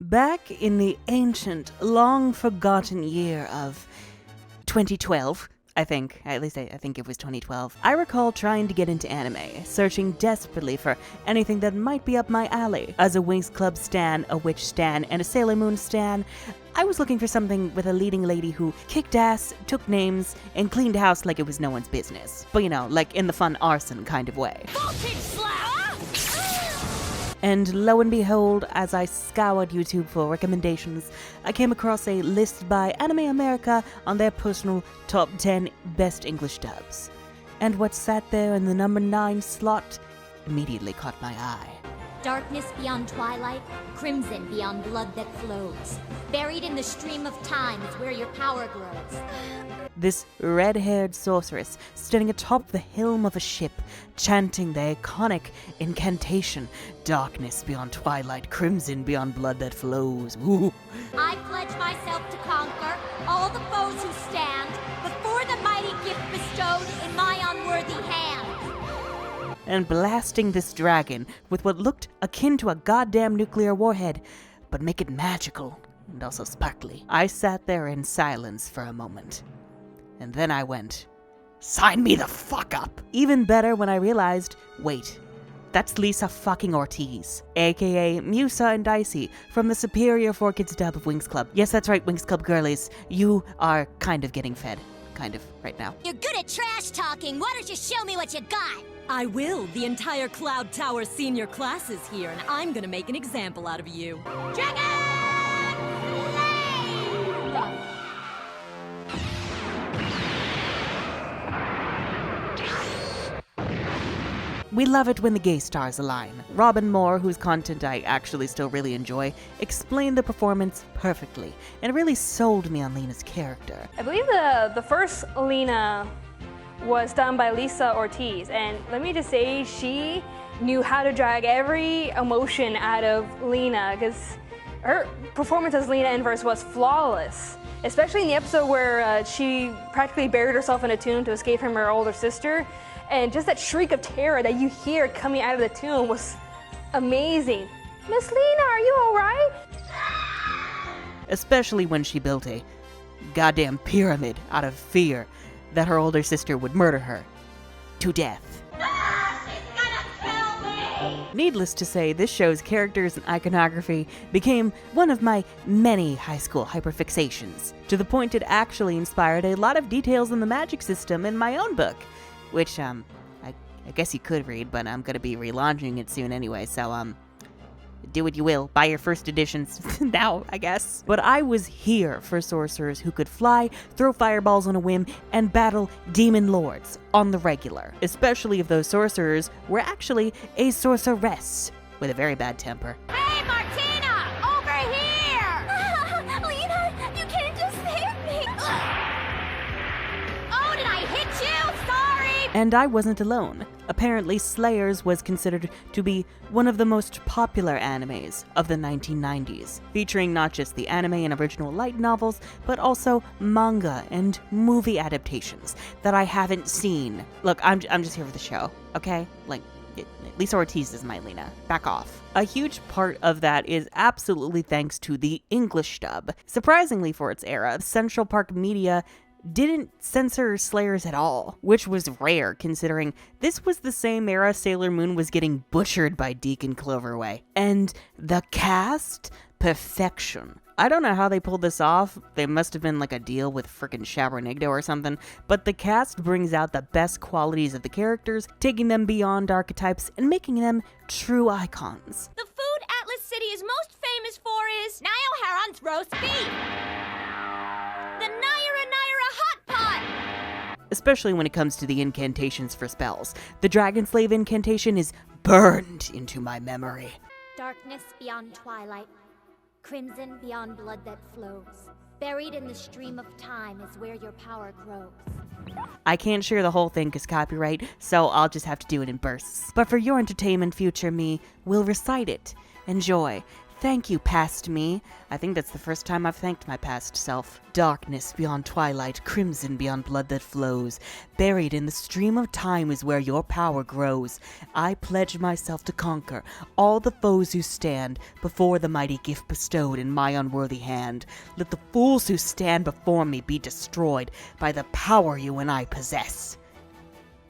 Back in the ancient, long-forgotten year of 2012, I think it was 2012, I recall trying to get into anime, searching desperately for anything that might be up my alley. As a Winx Club stan, a Witch stan, and a Sailor Moon stan, I was looking for something with a leading lady who kicked ass, took names, and cleaned house like it was no one's business. But you know, like in the fun arson kind of way. Voltage slap! And lo and behold, as I scoured YouTube for recommendations, I came across a list by Anime America on their personal top 10 best English dubs. And what sat there in the number 9 slot immediately caught my eye. Darkness beyond twilight, crimson beyond blood that flows. Buried in the stream of time is where your power grows. This red-haired sorceress standing atop the helm of a ship, chanting the iconic incantation, darkness beyond twilight, crimson beyond blood that flows. Ooh. I pledge myself to conquer all the foes who stand before the mighty gift bestowed in my unworthy hand. And blasting this dragon with what looked akin to a goddamn nuclear warhead, but make it magical and also sparkly. I sat there in silence for a moment. And then I went, sign me the fuck up! Even better when I realized, wait, that's Lisa fucking Ortiz, aka Musa and Dicey, from the superior 4Kids dub of Winx Club. Yes, that's right, Winx Club girlies. You are kind of getting fed. Kind of, right now. You're good at trash talking. Why don't you show me what you got? I will. The entire Cloud Tower senior class is here, and I'm gonna make an example out of you. Dragon! We love it when the gay stars align. Robin Moore, whose content I actually still really enjoy, explained the performance perfectly, and really sold me on Lina's character. I believe the first Lina was done by Lisa Ortiz, and let me just say, she knew how to drag every emotion out of Lina, because her performance as Lina Inverse was flawless. Especially in the episode where she practically buried herself in a tomb to escape from her older sister. And just that shriek of terror that you hear coming out of the tomb was amazing. Miss Lina, are you alright? Especially when she built a goddamn pyramid out of fear that her older sister would murder her to death. She's gonna kill me! Needless to say, this show's characters and iconography became one of my many high school hyperfixations, to the point it actually inspired a lot of details in the magic system in my own book. Which, I guess you could read, but I'm gonna be relaunching it soon anyway, so, do what you will. Buy your first editions now, I guess. But I was here for sorcerers who could fly, throw fireballs on a whim, and battle demon lords on the regular. Especially if those sorcerers were actually a sorceress with a very bad temper. Hey, Martina! Over here! Lina, you can't just save me! Oh, did I hit you? Sorry! And I wasn't alone. Apparently, Slayers was considered to be one of the most popular animes of the 1990s, featuring not just the anime and original light novels, but also manga and movie adaptations that I haven't seen. Look, I'm just here for the show, okay? Like, Lisa Ortiz is my Lina. Back off. A huge part of that is absolutely thanks to the English dub. Surprisingly for its era, Central Park Media didn't censor Slayers at all, which was rare considering this was the same era Sailor Moon was getting butchered by Deacon Cloverway. And the cast? Perfection. I don't know how they pulled this off. They must have been like a deal with frickin' Shabernigdo or something, but the cast brings out the best qualities of the characters, taking them beyond archetypes and making them true icons. The food Atlas City is most famous for is Niall Heron's roast beef. The Naira hot pot! Especially when it comes to the incantations for spells. The Dragon Slave incantation is burned into my memory. Darkness beyond twilight, crimson beyond blood that flows. Buried in the stream of time is where your power grows. I can't share the whole thing because copyright, so I'll just have to do it in bursts. But for your entertainment, future me will recite it. Enjoy. Thank you, past me. I think that's the first time I've thanked my past self. Darkness beyond twilight, crimson beyond blood that flows. Buried in the stream of time is where your power grows. I pledge myself to conquer all the foes who stand before the mighty gift bestowed in my unworthy hand. Let the fools who stand before me be destroyed by the power you and I possess.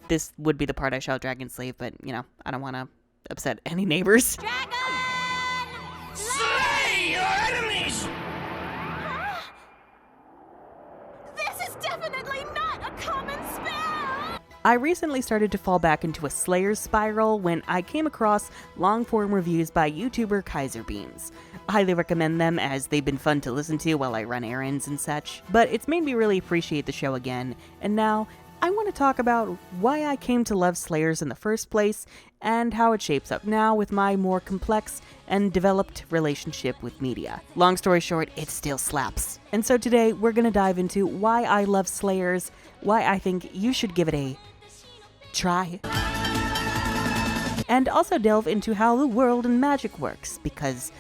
This would be the part I shout Dragon Slave, but, you know, I don't want to upset any neighbors. Dragon! Slay your enemies! This is definitely not a common spell! I recently started to fall back into a Slayer's spiral when I came across long-form reviews by YouTuber Kaiser Beans. I highly recommend them as they've been fun to listen to while I run errands and such, but it's made me really appreciate the show again, and now I want to talk about why I came to love Slayers in the first place and how it shapes up now with my more complex and developed relationship with media. Long story short, it still slaps. And so today we're going to dive into why I love Slayers, why I think you should give it a try, and also delve into how the world and magic works, because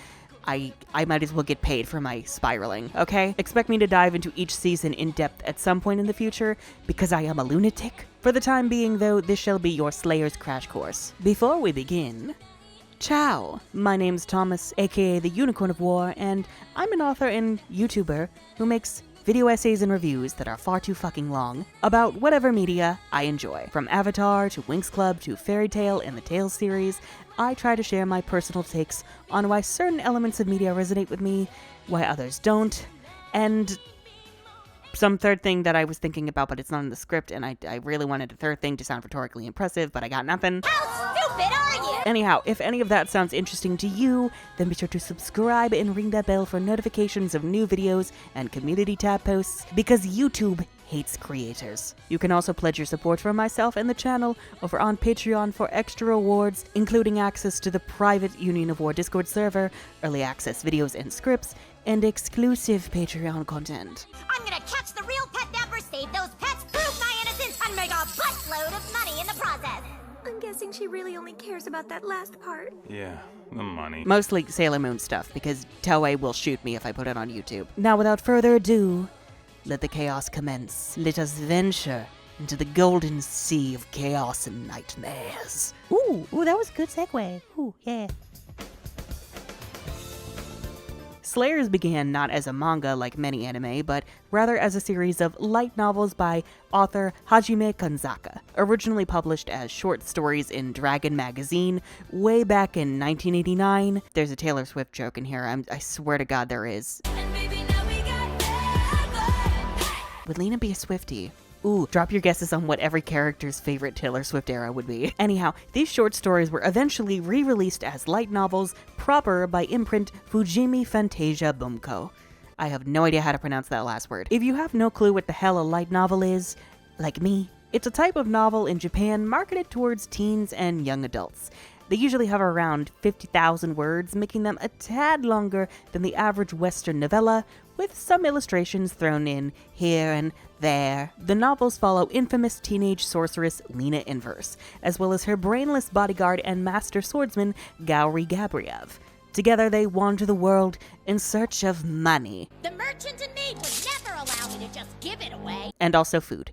I might as well get paid for my spiraling, okay? Expect me to dive into each season in depth at some point in the future, because I am a lunatic. For the time being, though, this shall be your Slayer's crash course. Before we begin, ciao! My name's Thomas, aka the Unicorn of War, and I'm an author and YouTuber who makes video essays and reviews that are far too fucking long about whatever media I enjoy. From Avatar to Winx Club to Fairy Tail and the Tales series, I try to share my personal takes on why certain elements of media resonate with me, why others don't, and some third thing that I was thinking about but it's not in the script, and I really wanted a third thing to sound rhetorically impressive, but I got nothing. How stupid are you? Anyhow, if any of that sounds interesting to you, then be sure to subscribe and ring that bell for notifications of new videos and community tab posts, because YouTube hates creators. You can also pledge your support for myself and the channel over on Patreon for extra rewards, including access to the private Union of War Discord server, early access videos and scripts, and exclusive Patreon content. I'm gonna catch the real pet napper, save those pets, prove my innocence, and make a buttload of money in the process. I'm guessing she really only cares about that last part. Yeah, the money. Mostly Sailor Moon stuff, because Toei will shoot me if I put it on YouTube. Now, without further ado, let the chaos commence. Let us venture into the golden sea of chaos and nightmares. Ooh, that was a good segue. Ooh, yeah. Slayers began not as a manga like many anime, but rather as a series of light novels by author Hajime Kanzaka, originally published as short stories in Dragon magazine way back in 1989. There's a Taylor Swift joke in here, I swear to God there is. Would Lina be a Swiftie? Ooh, drop your guesses on what every character's favorite Taylor Swift era would be. Anyhow, these short stories were eventually re-released as light novels proper by imprint Fujimi Fantasia Bumko. I have no idea how to pronounce that last word. If you have no clue what the hell a light novel is, like me, it's a type of novel in Japan marketed towards teens and young adults. They usually have around 50,000 words, making them a tad longer than the average Western novella, with some illustrations thrown in here and there. The novels follow infamous teenage sorceress Lina in verse, as well as her brainless bodyguard and master swordsman Gauri Gabriev. Together they wander the world in search of money. The merchant in me would never allow me to just give it away. And also food.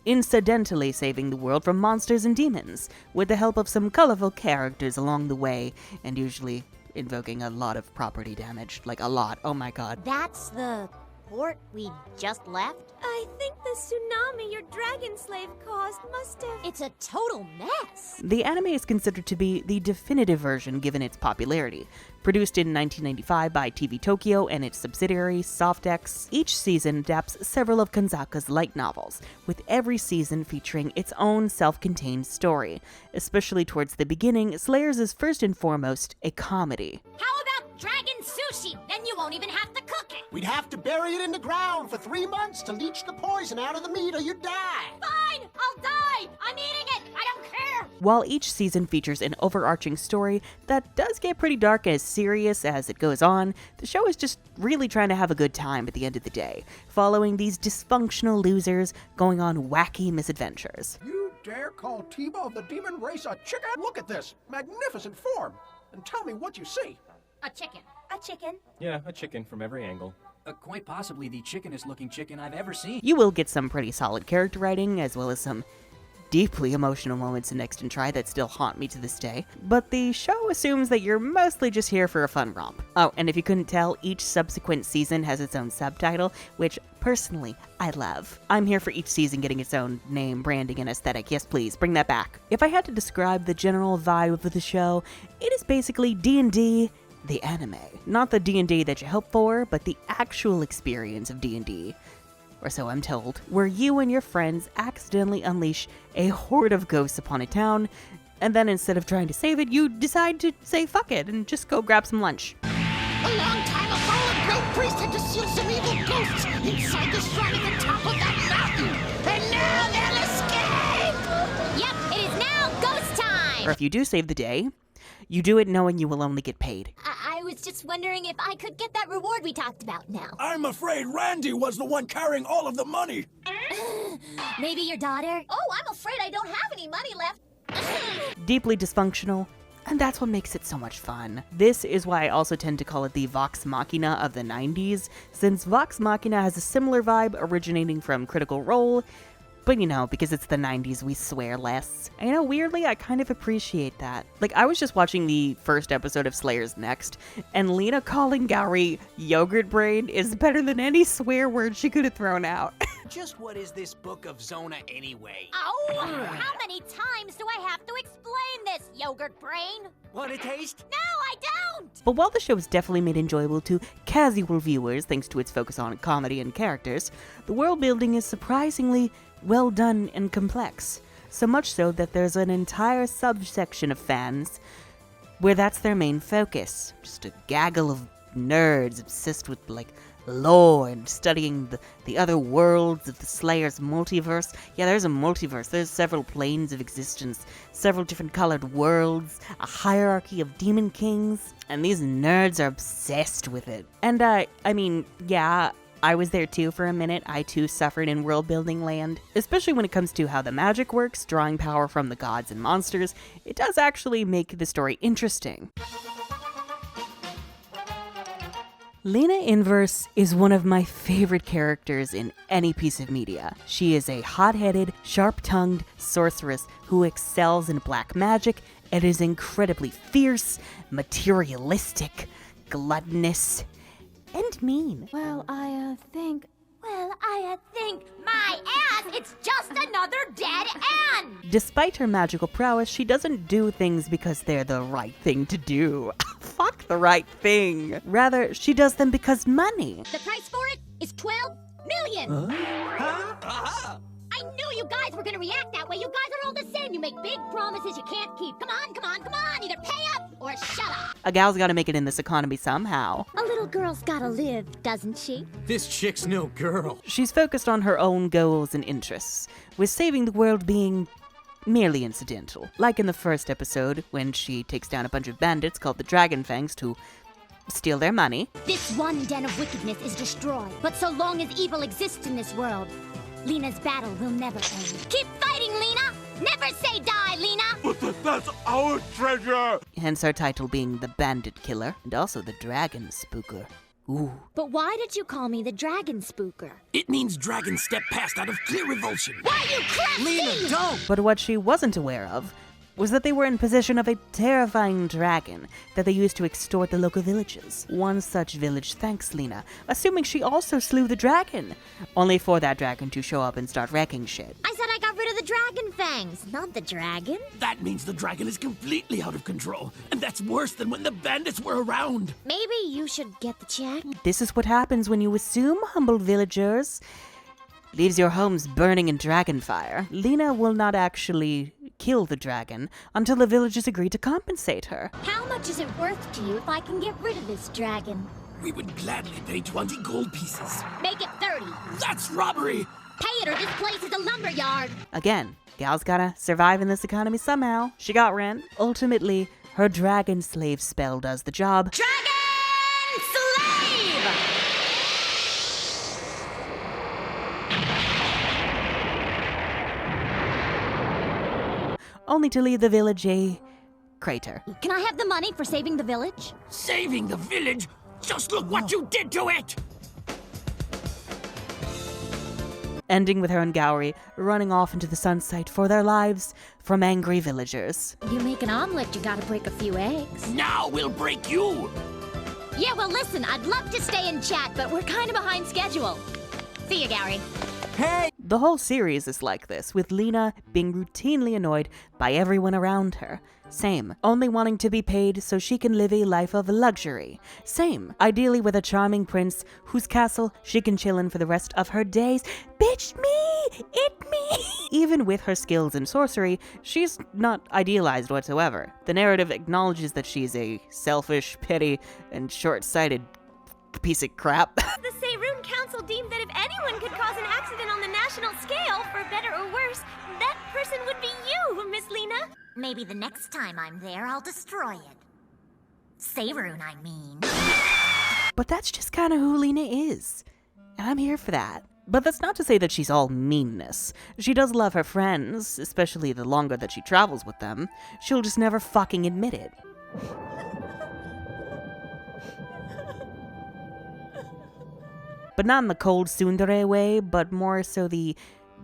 Incidentally saving the world from monsters and demons, with the help of some colorful characters along the way, and usually invoking a lot of property damage. Like a lot, oh my god. That's the port we just left? I think the tsunami your dragon slave caused must have... It's a total mess. The anime is considered to be the definitive version given its popularity. Produced in 1995 by TV Tokyo and its subsidiary Softx, each season adapts several of Kanzaka's light novels, with every season featuring its own self-contained story. Especially towards the beginning, Slayers is first and foremost a comedy. How about dragon sushi? Then you won't even have to cook it. We'd have to bury it in the ground for 3 months to leach the poison out of the meat or you'd die. Fine, I'll die. I'm eating it. I don't care. While each season features an overarching story that does get pretty dark and serious as it goes on, the show is just really trying to have a good time at the end of the day, following these dysfunctional losers going on wacky misadventures. You dare call Tiba of the demon race a chicken? Look at this magnificent form and tell me what you see. A chicken. A chicken. Yeah, a chicken from every angle. Quite possibly the chickenest looking chicken I've ever seen. You will get some pretty solid character writing, as well as some deeply emotional moments in Next and Try that still haunt me to this day. But the show assumes that you're mostly just here for a fun romp. Oh, and if you couldn't tell, each subsequent season has its own subtitle, which personally I love. I'm here for each season getting its own name, branding, and aesthetic. Yes, please, bring that back. If I had to describe the general vibe of the show, it is basically D&D, the anime. Not the D&D that you hope for, but the actual experience of D&D. Or so I'm told, where you and your friends accidentally unleash a horde of ghosts upon a town, and then instead of trying to save it, you decide to say fuck it and just go grab some lunch. A long time ago, a great priest had to seal some evil ghosts inside the shrine at the top of that mountain, and now they'll escape! Yep, it is now ghost time! Or if you do save the day, you do it knowing you will only get paid. I was just wondering if I could get that reward we talked about now. I'm afraid Randy was the one carrying all of the money. Maybe your daughter? Oh, I'm afraid I don't have any money left. Deeply dysfunctional, and that's what makes it so much fun. This is why I also tend to call it the Vox Machina of the 90s, since Vox Machina has a similar vibe originating from Critical Role, but you know, because it's the 90s, we swear less. And you know, weirdly, I kind of appreciate that. Like, I was just watching the first episode of Slayer's Next, and Lina calling Gowry yogurt brain is better than any swear word she could have thrown out. Just what is this book of Zona anyway? Oh, how many times do I have to explain this, yogurt brain? Want a taste? No, I don't! But while the show is definitely made enjoyable to casual viewers thanks to its focus on comedy and characters, the world building is surprisingly well done and complex. So much so that there's an entire subsection of fans where that's their main focus. Just a gaggle of nerds obsessed with, like, lore and studying the other worlds of the Slayer's multiverse. Yeah, there's a multiverse. There's several planes of existence, several different colored worlds, a hierarchy of demon kings, and these nerds are obsessed with it. And, I mean, yeah, I was there too for a minute. I too suffered in world building land. Especially when it comes to how the magic works, drawing power from the gods and monsters, it does actually make the story interesting. Lina Inverse is one of my favorite characters in any piece of media. She is a hot-headed, sharp-tongued sorceress who excels in black magic and is incredibly fierce, materialistic, gluttonous, and mean. Well, I think my ass, it's just another dead end! Despite her magical prowess, she doesn't do things because they're the right thing to do. Fuck the right thing. Rather, she does them because money. The price for it is 12 million! I knew you guys were gonna react that way. You guys are all the same. You make big promises you can't keep. Come on, come on, come on! Either pay up or shut up! A gal's gotta make it in this economy somehow. A little girl's gotta live, doesn't she? This chick's no girl. She's focused on her own goals and interests, with saving the world being merely incidental. Like in the first episode, when she takes down a bunch of bandits called the Dragon Fangs to steal their money. This one den of wickedness is destroyed. But so long as evil exists in this world, Lina's battle will never end. Keep fighting, Lina! Never say die, Lina! But that's our treasure! Hence our title being the Bandit Killer, and also the Dragon Spooker. Ooh. But why did you call me the Dragon Spooker? It means dragons step past out of clear revulsion. Why you crazy? Lina, don't! But what she wasn't aware of was that they were in possession of a terrifying dragon that they used to extort the local villages. One such village thanks Lina, assuming she also slew the dragon, only for that dragon to show up and start wrecking shit. I said I got rid of the dragon fangs, not the dragon. That means the dragon is completely out of control, and that's worse than when the bandits were around. Maybe you should get the check. This is what happens when you assume, humble villagers. Leaves your homes burning in dragon fire. Lina will not actually kill the dragon until the villagers agree to compensate her. How much is it worth to you if I can get rid of this dragon? We would gladly pay 20 gold pieces. Make it 30. That's robbery! Pay it or this place is a lumberyard. Again, gal's gotta survive in this economy somehow. She got rent. Ultimately, her dragon slave spell does the job. Dragon Slave! only to leave the village a crater. Can I have the money for saving the village? Saving the village? Just look what you did to it! Ending with her and Gowry running off into the sunset for their lives from angry villagers. You make an omelet, you gotta break a few eggs. Now we'll break you! Yeah, well listen, I'd love to stay and chat, but we're kinda behind schedule. See you, Gowry. Hey! The whole series is like this, with Lina being routinely annoyed by everyone around her. Same. Only wanting to be paid so she can live a life of luxury. Same. Ideally with a charming prince whose castle she can chill in for the rest of her days. Bitch me! It me! Even with her skills in sorcery, she's not idealized whatsoever. The narrative acknowledges that she's a selfish, petty, and short-sighted piece of crap. The Seirun Council deemed that if anyone could cause an accident on the national scale, for better or worse, that person would be you, Miss Lina. Maybe the next time I'm there, I'll destroy it. Seirun, I mean. But that's just kind of who Lina is. And I'm here for that. But that's not to say that she's all meanness. She does love her friends, especially the longer that she travels with them. She'll just never fucking admit it. But not in the cold tsundere way, but more so the,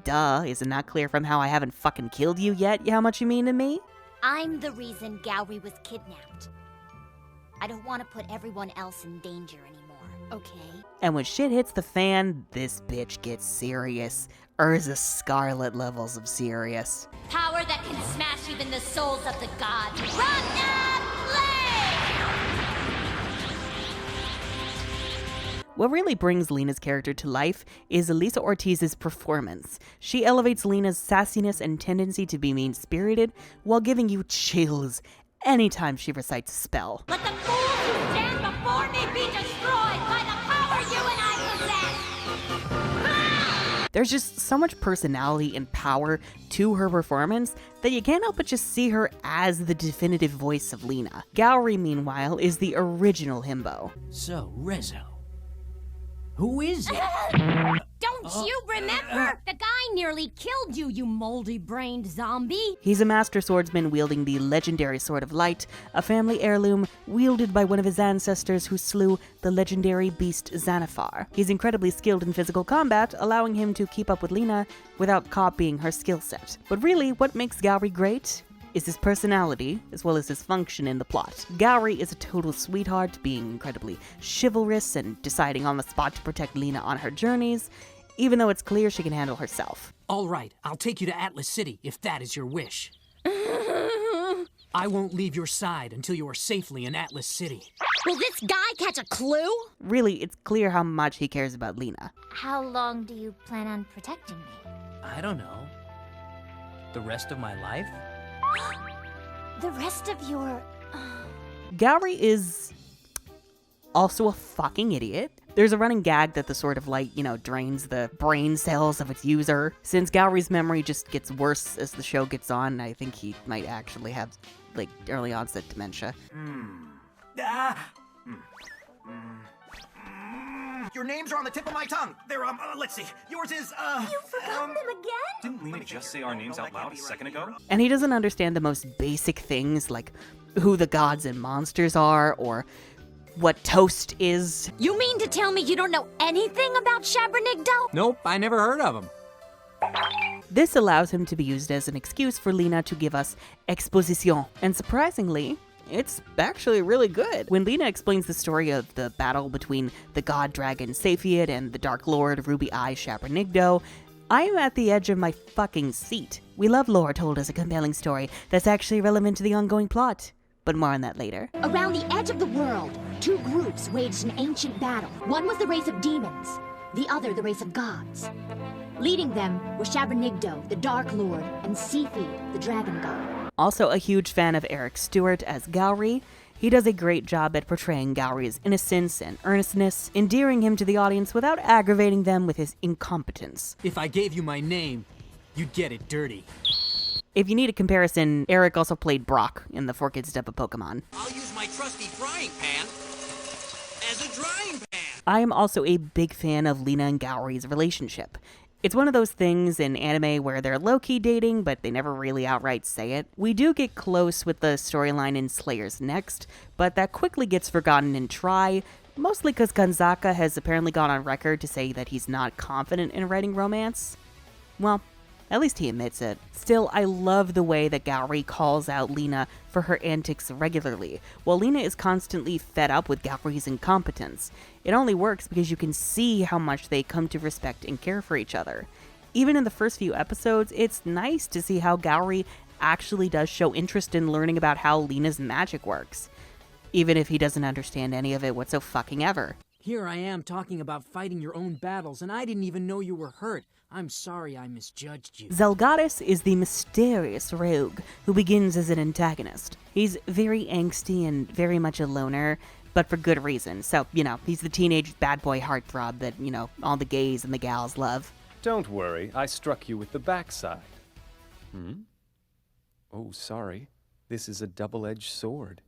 duh, is it not clear from how I haven't fucking killed you yet how much you mean to me? I'm the reason Gowry was kidnapped. I don't want to put everyone else in danger anymore, okay? And when shit hits the fan, this bitch gets serious. Urza Scarlet levels of serious. Power that can smash even the souls of the gods. Run What really brings Lina's character to life is Elisa Ortiz's performance. She elevates Lina's sassiness and tendency to be mean-spirited while giving you chills anytime she recites a spell. Let the fools who stand before me be destroyed by the power you and I possess! There's just so much personality and power to her performance that you can't help but just see her as the definitive voice of Lina. Gowry, meanwhile, is the original himbo. So, Rezo. Who is it? Don't you remember? The guy nearly killed you, you moldy-brained zombie. He's a master swordsman wielding the legendary Sword of Light, a family heirloom wielded by one of his ancestors who slew the legendary beast Xanathar. He's incredibly skilled in physical combat, allowing him to keep up with Lina without copying her skill set. But really, what makes Gowry great is his personality, as well as his function in the plot. Gowry is a total sweetheart, being incredibly chivalrous and deciding on the spot to protect Lina on her journeys, even though it's clear she can handle herself. All right, I'll take you to Atlas City, if that is your wish. I won't leave your side until you are safely in Atlas City. Will this guy catch a clue? Really, it's clear how much he cares about Lina. How long do you plan on protecting me? I don't know. The rest of my life? The rest of your... Gowry is also a fucking idiot. There's a running gag that the Sword of Light, drains the brain cells of its user. Since Gowry's memory just gets worse as the show gets on, I think he might actually have, early onset dementia. Your names are on the tip of my tongue. They're, let's see. Yours is, You've forgotten them again? Didn't Lina just say our names out loud a second ago? And he doesn't understand the most basic things, like who the gods and monsters are, or what toast is. You mean to tell me you don't know anything about Shabernigdo? Nope, I never heard of him. This allows him to be used as an excuse for Lina to give us exposition. And surprisingly, it's actually really good. When Lina explains the story of the battle between the god dragon Saphiad and the Dark Lord Ruby Eye Shabernigdo, I am at the edge of my fucking seat. We love lore told as a compelling story that's actually relevant to the ongoing plot. But more on that later. Around the edge of the world, two groups waged an ancient battle. One was the race of demons, the other the race of gods. Leading them were Shabernigdo, the Dark Lord, and Saphiad, the dragon god. Also a huge fan of Eric Stewart as Gowry. He does a great job at portraying Gowry's innocence and earnestness, endearing him to the audience without aggravating them with his incompetence. If I gave you my name, you'd get it dirty. If you need a comparison, Eric also played Brock in the 4Kids step of Pokemon. I'll use my trusty frying pan as a drying pan. I am also a big fan of Lina and Gowry's relationship. It's one of those things in anime where they're low-key dating, but they never really outright say it. We do get close with the storyline in Slayers Next, but that quickly gets forgotten in Try, mostly because Kanzaka has apparently gone on record to say that he's not confident in writing romance. Well, at least he admits it. Still, I love the way that Gaori calls out Lina for her antics regularly, while Lina is constantly fed up with Gaori's incompetence. It only works because you can see how much they come to respect and care for each other. Even in the first few episodes, it's nice to see how Gaori actually does show interest in learning about how Lina's magic works, even if he doesn't understand any of it whatsoever. Here I am talking about fighting your own battles, and I didn't even know you were hurt. I'm sorry I misjudged you. Zelgadis is the mysterious rogue who begins as an antagonist. He's very angsty and very much a loner, but for good reason. So, he's the teenage bad boy heartthrob that, all the gays and the gals love. Don't worry, I struck you with the backside. Oh, sorry. This is a double-edged sword.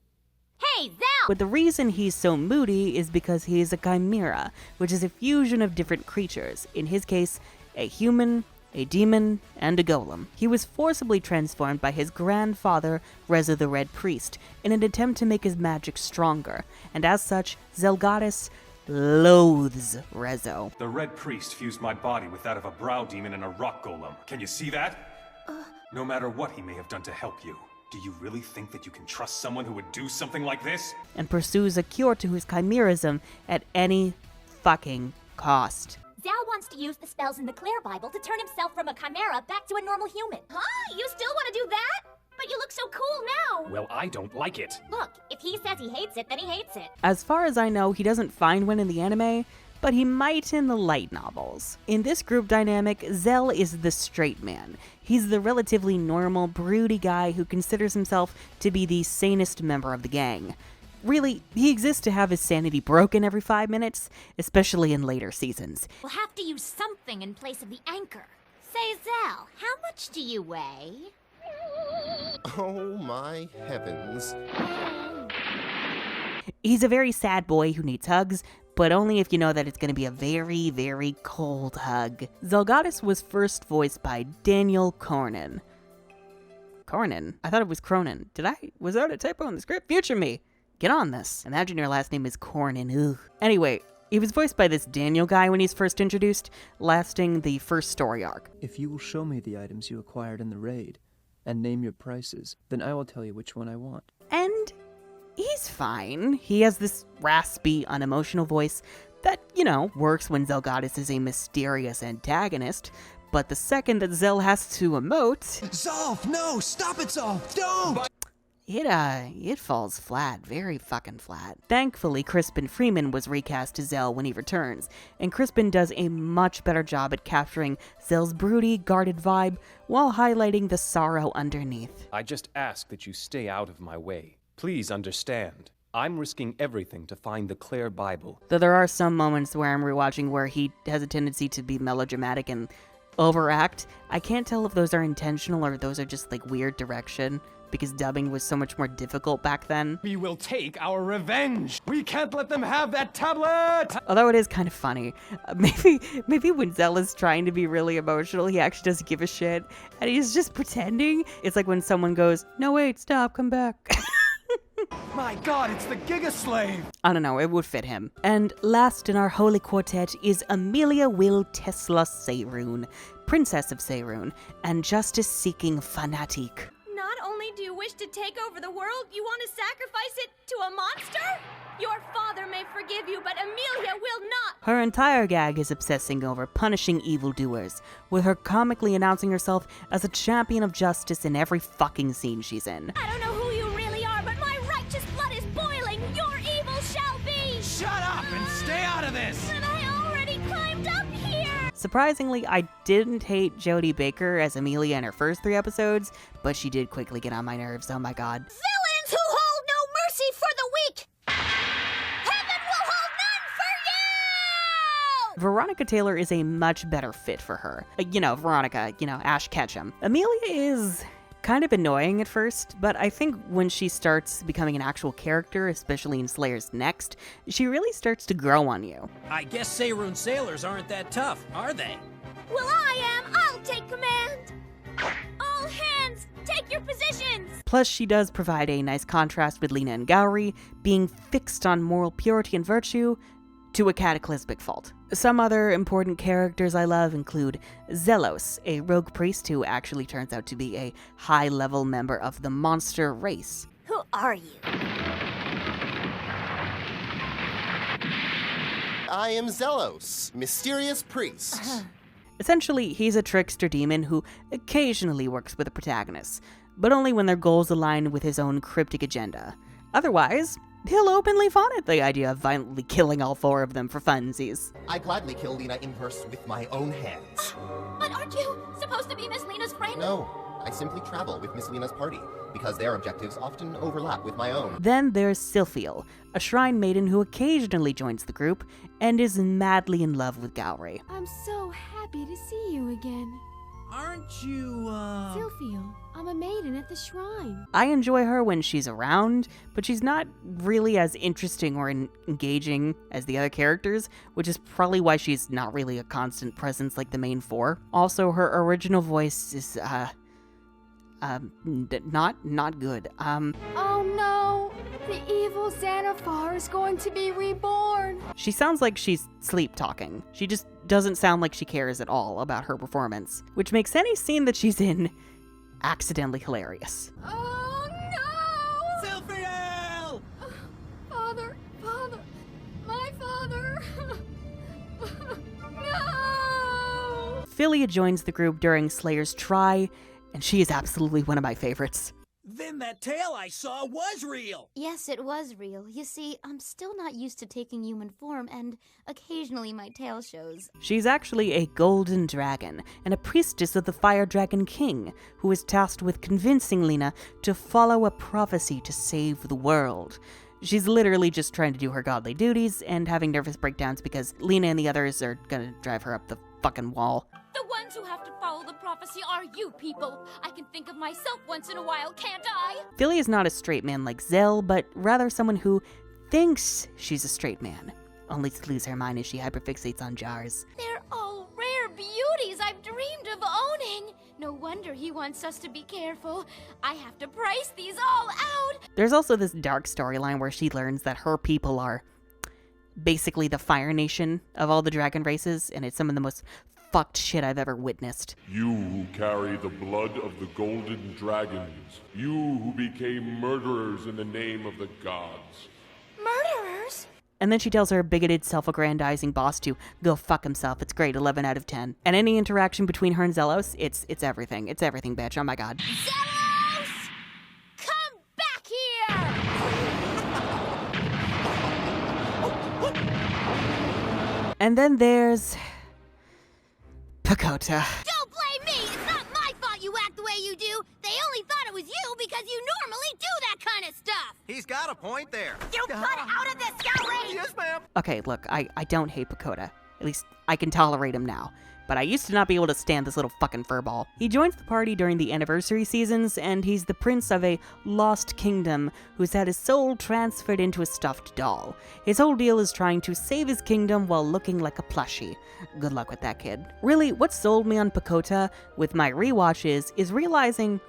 Hey, Zell! But the reason he's so moody is because he is a chimera, which is a fusion of different creatures. In his case, a human, a demon, and a golem. He was forcibly transformed by his grandfather, Reza the Red Priest, in an attempt to make his magic stronger, and as such, Zelgadis loathes Rezo. The Red Priest fused my body with that of a brow demon and a rock golem. Can you see that? No matter what he may have done to help you, do you really think that you can trust someone who would do something like this? And pursues a cure to his chimerism at any fucking cost. Zal wants to use the spells in the Claire Bible to turn himself from a chimera back to a normal human. Huh? You still want to do that? But you look so cool now. Well, I don't like it. Look, if he says he hates it, then he hates it. As far as I know, he doesn't find one in the anime, but he might in the light novels. In this group dynamic, Zell is the straight man. He's the relatively normal, broody guy who considers himself to be the sanest member of the gang. Really, he exists to have his sanity broken every 5 minutes, especially in later seasons. We'll have to use something in place of the anchor. Say, Zell, how much do you weigh? Oh my heavens. He's a very sad boy who needs hugs, but only if you know that it's going to be a very, very cold hug. Zelgadis was first voiced by Daniel Cornyn. Cornyn? I thought it was Cronin. Was that a typo in the script? Future me! Get on this. Imagine your last name is Cornyn. Ugh. Anyway, he was voiced by this Daniel guy when he's first introduced, lasting the first story arc. If you will show me the items you acquired in the raid, and name your prices, then I will tell you which one I want. And he's fine. He has this raspy, unemotional voice that, works when Zelgadis is a mysterious antagonist, but the second that Zell has to emote... Zolf, no! Stop it, Zolf! Don't! It falls flat, very fucking flat. Thankfully, Crispin Freeman was recast to Zell when he returns, and Crispin does a much better job at capturing Zell's broody, guarded vibe while highlighting the sorrow underneath. I just ask that you stay out of my way. Please understand. I'm risking everything to find the Claire Bible. Though there are some moments where I'm rewatching where he has a tendency to be melodramatic and overact, I can't tell if those are intentional or those are just weird direction, because dubbing was so much more difficult back then. We will take our revenge! We can't let them have that tablet! Although it is kind of funny. Maybe when Zell is trying to be really emotional, he actually doesn't give a shit, and he's just pretending. It's like when someone goes, "No, wait, stop, come back." My god, it's the Giga Slave! I don't know, it would fit him. And last in our holy quartet is Amelia Will Tesla Seirun, Princess of Seirun, and justice-seeking fanatic. Not only do you wish to take over the world, you want to sacrifice it to a monster? Your father may forgive you, but Amelia will not! Her entire gag is obsessing over punishing evildoers, with her comically announcing herself as a champion of justice in every fucking scene she's in. I don't know who you really are, but my righteous blood is boiling! Your evil shall be! Shut up and stay out of this! And I already climbed up here! Surprisingly, I didn't hate Jodie Baker as Amelia in her first 3 episodes, but she did quickly get on my nerves, oh my god. Villains who hold no mercy for the weak! Heaven will hold none for you! Veronica Taylor is a much better fit for her. Veronica, Ash Ketchum. Amelia is kind of annoying at first, but I think when she starts becoming an actual character, especially in Slayers Next, she really starts to grow on you. I guess Seirun sailors aren't that tough, are they? Well, I am. I'll take command. All hands, take your positions. Plus, she does provide a nice contrast with Lina and Gowry, being fixed on moral purity and virtue to a cataclysmic fault. Some other important characters I love include Zelos, a rogue priest who actually turns out to be a high-level member of the monster race. Who are you? I am Zelos, mysterious priest. Essentially, he's a trickster demon who occasionally works with the protagonists, but only when their goals align with his own cryptic agenda. Otherwise, he'll openly fawn at the idea of violently killing all 4 of them for funsies. I gladly kill Lina in person with my own hands. But aren't you supposed to be Miss Lina's friend? No, I simply travel with Miss Lina's party, because their objectives often overlap with my own. Then there's Sylphiel, a shrine maiden who occasionally joins the group and is madly in love with Gowry. I'm so happy to see you again. Aren't you, Sylphiel, I'm a maiden at the shrine. I enjoy her when she's around, but she's not really as interesting or engaging as the other characters, which is probably why she's not really a constant presence like the main 4. Also, her original voice is, not good. Oh no! The evil Xanathar is going to be reborn! She sounds like she's sleep-talking. She just doesn't sound like she cares at all about her performance, which makes any scene that she's in accidentally hilarious. Oh no! Sylphiel! Father, my father! No! Philia joins the group during Slayer's Try, and she is absolutely one of my favorites. Then that tail I saw was real! Yes, it was real. You see, I'm still not used to taking human form, and occasionally my tail shows. She's actually a golden dragon, and a priestess of the Fire Dragon King, who is tasked with convincing Lina to follow a prophecy to save the world. She's literally just trying to do her godly duties and having nervous breakdowns because Lina and the others are gonna drive her up the fucking wall. The ones who have to follow the prophecy are you people. I can think of myself once in a while, can't I? Philly is not a straight man like Zell, but rather someone who thinks she's a straight man, only to lose her mind as she hyperfixates on jars. They're all rare beauties I've dreamed of owning. No wonder he wants us to be careful. I have to price these all out. There's also this dark storyline where she learns that her people are basically the Fire Nation of all the dragon races, and it's some of the most fucked shit I've ever witnessed. You who carry the blood of the golden dragons. You who became murderers in the name of the gods. Murderers? And then she tells her bigoted, self-aggrandizing boss to go fuck himself. It's great, 11 out of 10. And any interaction between her and Zelos, it's everything. It's everything, bitch. Oh my god. Zelos! Come back here! And then there's Pakota. Don't blame me! It's not my fault you act the way you do! They only thought it was you because you normally do that kind of stuff! He's got a point there. You cut out of this, Gowry! Yes, ma'am. Okay, look, I don't hate Pakota. At least I can tolerate him now. But I used to not be able to stand this little fucking furball. He joins the party during the anniversary seasons, and he's the prince of a lost kingdom who's had his soul transferred into a stuffed doll. His whole deal is trying to save his kingdom while looking like a plushie. Good luck with that, kid. Really, what sold me on Pakota with my rewatches is realizing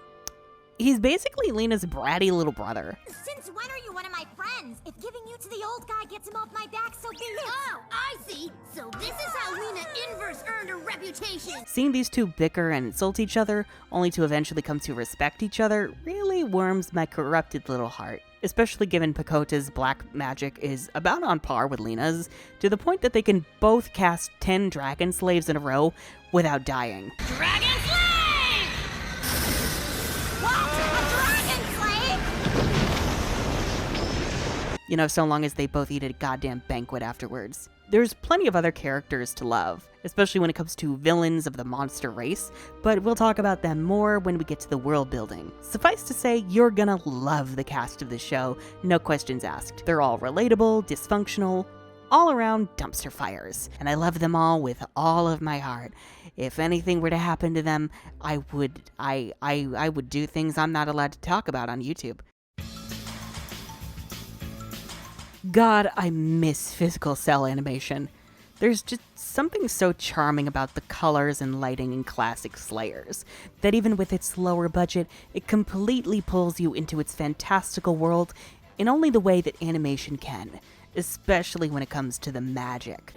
he's basically Lina's bratty little brother. Since when are you one of my friends? If giving you to the old guy gets him off my back, so be it. Oh, I see. So this is how Lina Inverse earned her reputation. Seeing these two bicker and insult each other, only to eventually come to respect each other, really warms my corrupted little heart. Especially given Pakota's black magic is about on par with Lina's, to the point that they can both cast 10 dragon slaves in a row without dying. Dragon slave! What? A dragon slave? You know, so long as they both eat at a goddamn banquet afterwards. There's plenty of other characters to love, especially when it comes to villains of the monster race, but we'll talk about them more when we get to the world building. Suffice to say, you're gonna love the cast of this show, no questions asked. They're all relatable, dysfunctional, all around dumpster fires, and I love them all with all of my heart. If anything were to happen to them, I would do things I'm not allowed to talk about on YouTube. God, I miss physical cell animation. There's just something so charming about the colors and lighting in classic Slayers, that even with its lower budget, it completely pulls you into its fantastical world in only the way that animation can, especially when it comes to the magic.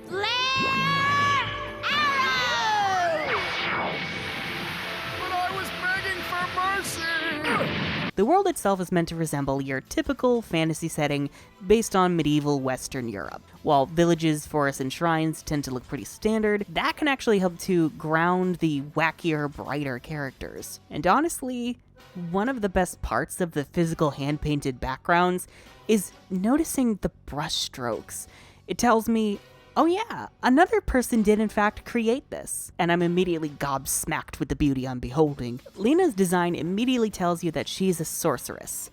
The world itself is meant to resemble your typical fantasy setting based on medieval Western Europe. While villages, forests, and shrines tend to look pretty standard, that can actually help to ground the wackier, brighter characters. And honestly, one of the best parts of the physical hand-painted backgrounds is noticing the brushstrokes. It tells me, oh yeah, another person did in fact create this. And I'm immediately gobsmacked with the beauty I'm beholding. Lina's design immediately tells you that she's a sorceress.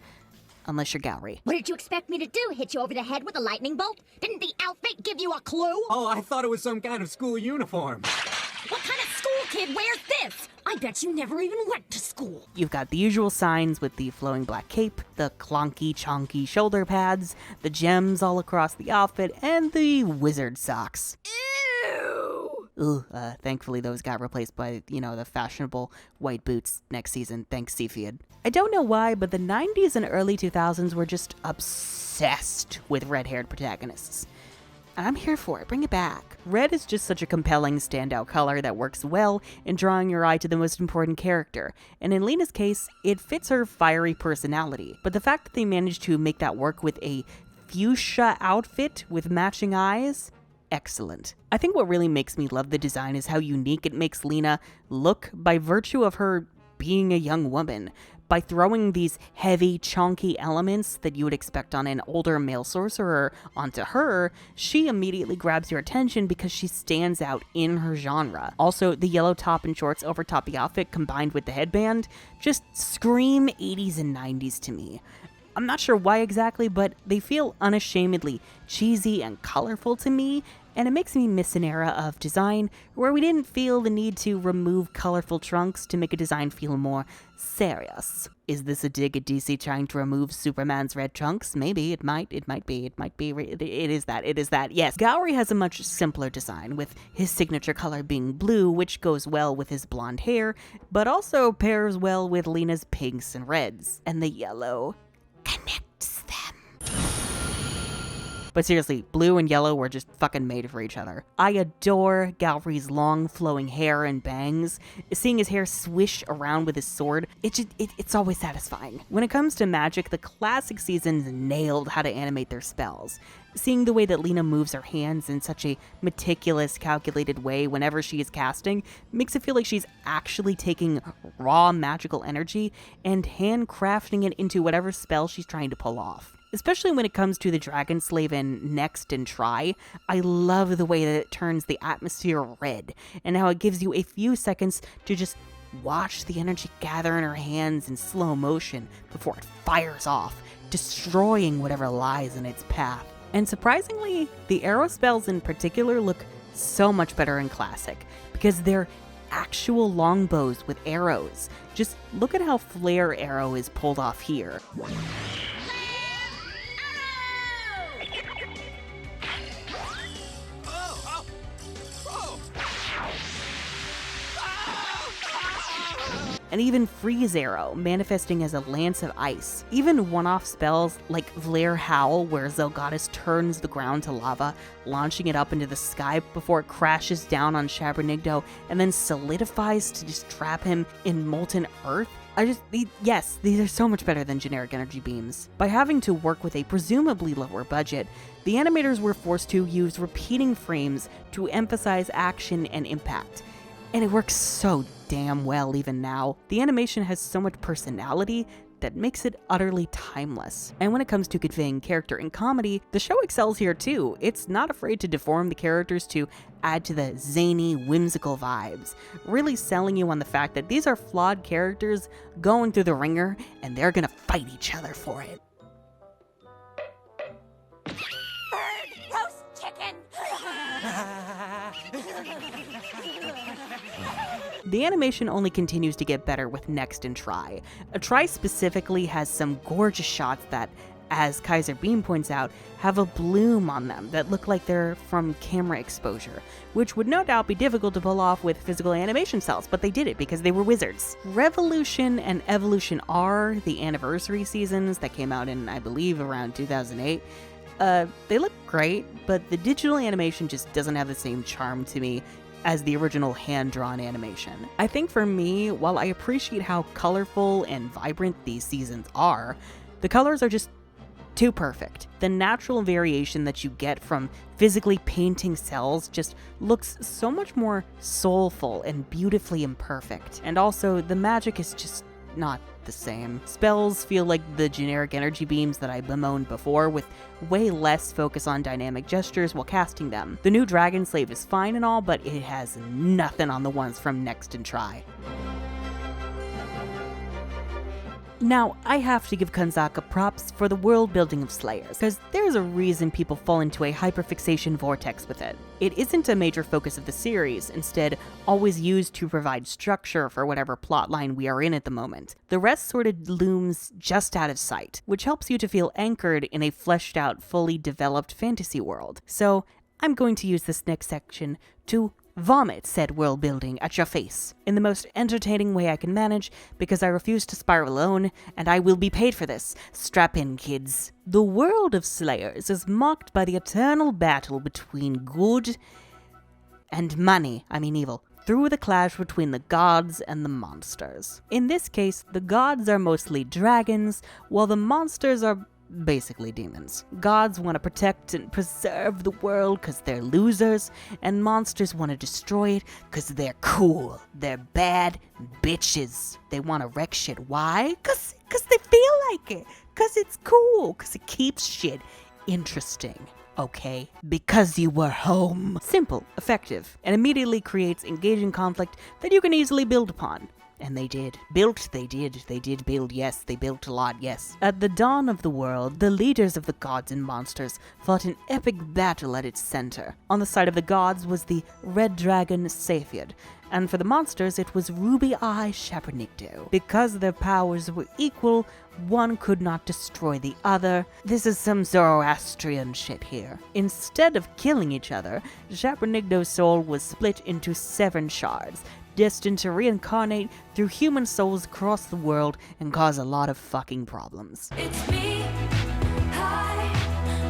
Unless you're Gowry. What did you expect me to do? Hit you over the head with a lightning bolt? Didn't the outfit give you a clue? Oh, I thought it was some kind of school uniform. What kind of school kid wears this? I bet you never even went to school. You've got the usual signs with the flowing black cape, the clonky chonky shoulder pads, the gems all across the outfit, and the wizard socks. Ew! Thankfully those got replaced by, the fashionable white boots next season. Thanks, Cepheid. I don't know why, but the 90s and early 2000s were just obsessed with red-haired protagonists. And I'm here for it. Bring it back. Red is just such a compelling standout color that works well in drawing your eye to the most important character, and in Lina's case, it fits her fiery personality. But the fact that they managed to make that work with a fuchsia outfit with matching eyes, excellent. I think what really makes me love the design is how unique it makes Lina look by virtue of her being a young woman. By throwing these heavy, chonky elements that you would expect on an older male sorcerer onto her, she immediately grabs your attention because she stands out in her genre. Also, the yellow top and shorts over top the outfit combined with the headband just scream 80s and 90s to me. I'm not sure why exactly, but they feel unashamedly cheesy and colorful to me, and it makes me miss an era of design where we didn't feel the need to remove colorful trunks to make a design feel more serious. Is this a dig at DC trying to remove Superman's red trunks? Maybe, it might be, it is that, yes. Gowry has a much simpler design, with his signature color being blue, which goes well with his blonde hair, but also pairs well with Lina's pinks and reds, and the yellow connects them. But seriously, blue and yellow were just fucking made for each other. I adore Gowry's long flowing hair and bangs. Seeing his hair swish around with his sword, it's always satisfying. When it comes to magic, the classic seasons nailed how to animate their spells. Seeing the way that Lina moves her hands in such a meticulous, calculated way whenever she is casting makes it feel like she's actually taking raw magical energy and handcrafting it into whatever spell she's trying to pull off. Especially when it comes to the Dragon Slave in Next and Try, I love the way that it turns the atmosphere red, and how it gives you a few seconds to just watch the energy gather in her hands in slow motion before it fires off, destroying whatever lies in its path. And surprisingly, the arrow spells in particular look so much better in Classic, because they're actual longbows with arrows. Just look at how Flare Arrow is pulled off here. And even Freeze Arrow, manifesting as a lance of ice. Even one-off spells like Vlare Howl, where Zelgadis turns the ground to lava, launching it up into the sky before it crashes down on Shabernigdo and then solidifies to just trap him in molten earth. Yes, these are so much better than generic energy beams. By having to work with a presumably lower budget, the animators were forced to use repeating frames to emphasize action and impact. And it works so damn well even now. The animation has so much personality that makes it utterly timeless. And when it comes to conveying character in comedy, the show excels here too. It's not afraid to deform the characters to add to the zany, whimsical vibes, really selling you on the fact that these are flawed characters going through the ringer and they're gonna fight each other for it. Roast chicken! The animation only continues to get better with Next and Try. Try specifically has some gorgeous shots that as Kaiser Beam points out, have a bloom on them that look like they're from camera exposure, which would no doubt be difficult to pull off with physical animation cells, but they did it because they were wizards. Revolution and Evolution R, the anniversary seasons that came out in, I believe, around 2008, they look great, but the digital animation just doesn't have the same charm to me as the original hand-drawn animation. I think for me, while I appreciate how colorful and vibrant these seasons are, the colors are just too perfect. The natural variation that you get from physically painting cells just looks so much more soulful and beautifully imperfect. And also, the magic is just not the same. Spells feel like the generic energy beams that I bemoaned before, with way less focus on dynamic gestures while casting them. The new Dragon Slave is fine and all, but it has nothing on the ones from Next and Try. Now, I have to give Kanzaka props for the world building of Slayers, because there's a reason people fall into a hyperfixation vortex with it. It isn't a major focus of the series, instead always used to provide structure for whatever plotline we are in at the moment. The rest sort of looms just out of sight, which helps you to feel anchored in a fleshed out, fully developed fantasy world. So, I'm going to use this next section to vomit said world building at your face in the most entertaining way I can manage, because I refuse to spiral alone, and I will be paid for this. Strap in, kids. The world of Slayers is marked by the eternal battle between good and evil, through the clash between the gods and the monsters. In this case, the gods are mostly dragons, while the monsters are basically demons. Gods want to protect and preserve the world because they're losers, and monsters want to destroy it because they're cool. They're bad bitches. They want to wreck shit. Why? Because they feel like it. Because it's cool. Because it keeps shit interesting. Okay? Because you were home. Simple, effective, and immediately creates engaging conflict that you can easily build upon. And they did. They did build, yes. They built a lot, yes. At the dawn of the world, the leaders of the gods and monsters fought an epic battle at its center. On the side of the gods was the red dragon Saphiad, and for the monsters it was Ruby Eye Shapernicto. Because their powers were equal, one could not destroy the other. This is some Zoroastrian shit here. Instead of killing each other, Shapernicto's soul was split into 7 shards, destined to reincarnate through human souls across the world and cause a lot of fucking problems. It's me. Hi,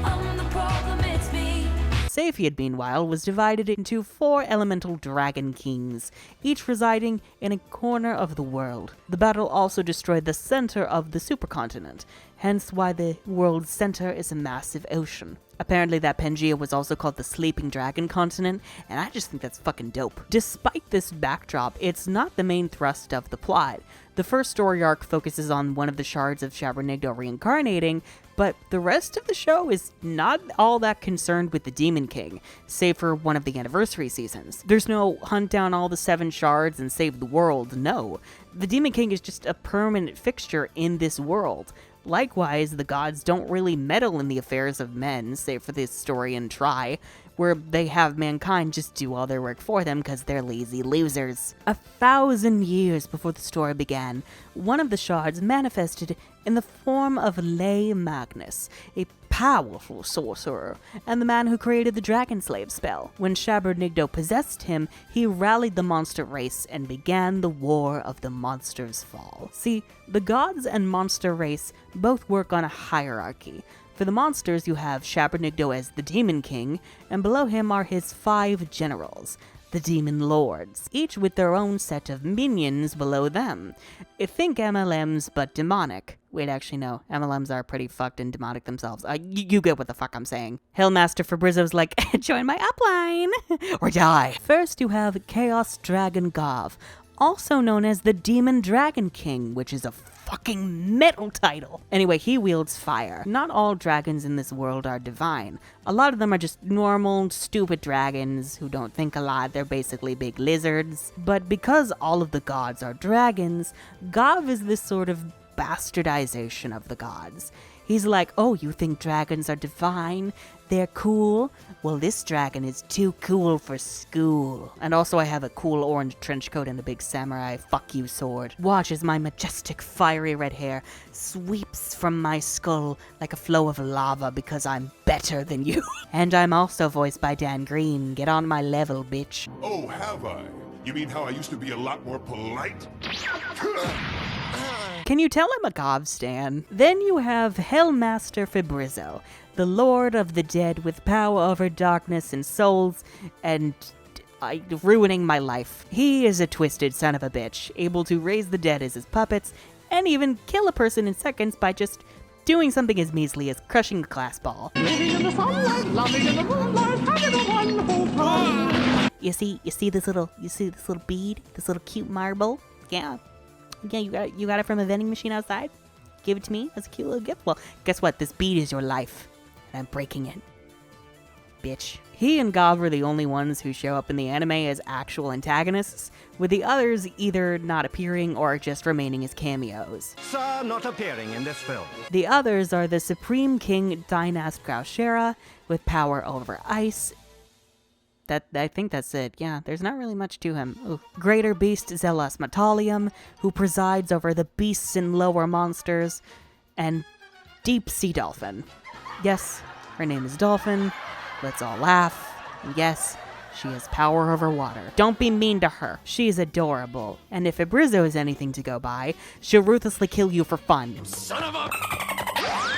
I'm the problem, it's me. Saphiad, meanwhile, was divided into 4 elemental dragon kings, each residing in a corner of the world. The battle also destroyed the center of the supercontinent, hence why the world's center is a massive ocean. Apparently that Pangea was also called the Sleeping Dragon Continent, and I just think that's fucking dope. Despite this backdrop, it's not the main thrust of the plot. The first story arc focuses on one of the shards of Shapernicto reincarnating, but the rest of the show is not all that concerned with the Demon King, save for one of the anniversary seasons. There's no hunt down all the 7 shards and save the world, no. The Demon King is just a permanent fixture in this world. Likewise, the gods don't really meddle in the affairs of men, save for this story in Try, where they have mankind just do all their work for them because they're lazy losers. 1,000 years before the story began, one of the shards manifested in the form of Lay Magnus, a powerful sorcerer, and the man who created the Dragon Slave spell. When Shapernicto possessed him, he rallied the monster race and began the War of the Monsters' Fall. See, the gods and monster race both work on a hierarchy. For the monsters, you have Shapernicto as the Demon King, and below him are his 5 generals, the Demon Lords, each with their own set of minions below them. Think MLMs, but demonic. Wait, actually no, MLMs are pretty fucked and demonic themselves. You get what the fuck I'm saying. Hellmaster Fabrizzo's like, join my upline, or die. First you have Chaos Dragon Gov, also known as the Demon Dragon King, which is a fucking metal title. Anyway, he wields fire. Not all dragons in this world are divine. A lot of them are just normal, stupid dragons who don't think a lot. They're basically big lizards. But because all of the gods are dragons, Gov is this sort of bastardization of the gods. He's like, oh, you think dragons are divine? They're cool? Well, this dragon is too cool for school. And also I have a cool orange trench coat and a big samurai fuck you sword. Watch as my majestic fiery red hair sweeps from my skull like a flow of lava because I'm better than you. And I'm also voiced by Dan Green. Get on my level, bitch. Oh, have I? You mean how I used to be a lot more polite? Can you tell I'm a Gov stan? Then you have Hellmaster Fabrizzo, the Lord of the Dead with power over darkness and souls, and ruining my life. He is a twisted son of a bitch, able to raise the dead as his puppets, and even kill a person in seconds by just doing something as measly as crushing a glass ball. You see this little bead, this little cute marble? Yeah, you got it from a vending machine outside? Give it to me as a cute little gift? Well, guess what? This bead is your life, and I'm breaking it. Bitch. He and Gov are the only ones who show up in the anime as actual antagonists, with the others either not appearing or just remaining as cameos. Sir, not appearing in this film. The others are the Supreme King Dynast Graushera, with power over ice. I think that's it. Yeah, there's not really much to him. Ooh. Greater Beast Zelos Metalium, who presides over the beasts and lower monsters, and Deep Sea Dolphin. Yes, her name is Dolphin. Let's all laugh. Yes, she has power over water. Don't be mean to her. She's adorable. And if Fabrizzo is anything to go by, she'll ruthlessly kill you for fun. Son of a...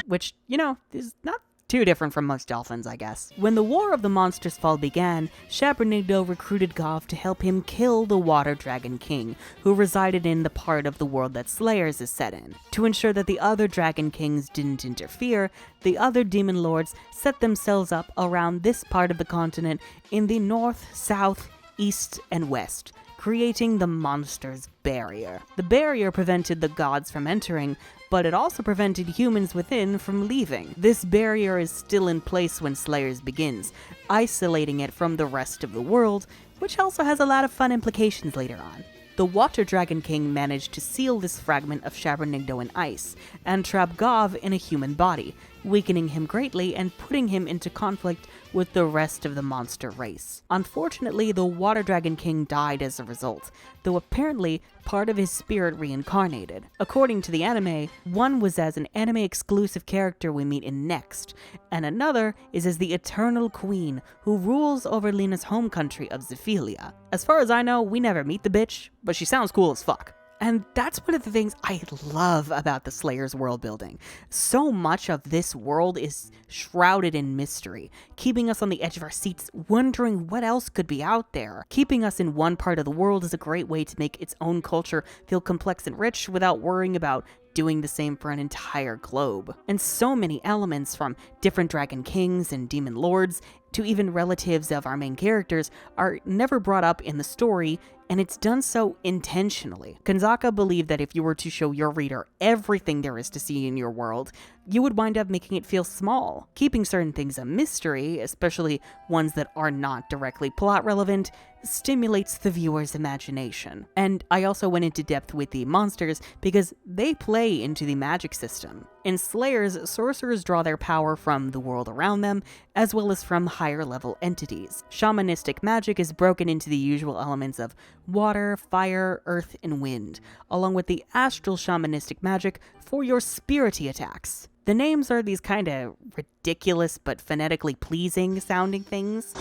Which, you know, is not too different from most dolphins, I guess. When the War of the Monsters Fall began, Shabernigdo recruited Gov to help him kill the Water Dragon King, who resided in the part of the world that Slayers is set in. To ensure that the other Dragon Kings didn't interfere, the other demon lords set themselves up around this part of the continent in the north, south, east, and west, creating the Monsters Barrier. The barrier prevented the gods from entering, but it also prevented humans within from leaving. This barrier is still in place when Slayers begins, isolating it from the rest of the world, which also has a lot of fun implications later on. The Water Dragon King managed to seal this fragment of Shabernigdo in ice, and trap Gov in a human body, weakening him greatly and putting him into conflict with the rest of the monster race. Unfortunately, the Water Dragon King died as a result, though apparently part of his spirit reincarnated. According to the anime, one was as an anime-exclusive character we meet in Next, and another is as the Eternal Queen, who rules over Lina's home country of Zephilia. As far as I know, we never meet the bitch, but she sounds cool as fuck. And that's one of the things I love about the Slayers world building. So much of this world is shrouded in mystery, keeping us on the edge of our seats, wondering what else could be out there. Keeping us in one part of the world is a great way to make its own culture feel complex and rich without worrying about doing the same for an entire globe. And so many elements, from different dragon kings and demon lords to even relatives of our main characters, are never brought up in the story, and it's done so intentionally. Kanzaka believed that if you were to show your reader everything there is to see in your world, you would wind up making it feel small. Keeping certain things a mystery, especially ones that are not directly plot relevant, stimulates the viewer's imagination. And I also went into depth with the monsters because they play into the magic system. In Slayers, sorcerers draw their power from the world around them, as well as from higher level entities. Shamanistic magic is broken into the usual elements of water, fire, earth, and wind, along with the astral shamanistic magic for your spirity attacks. The names are these kinda ridiculous but phonetically pleasing sounding things.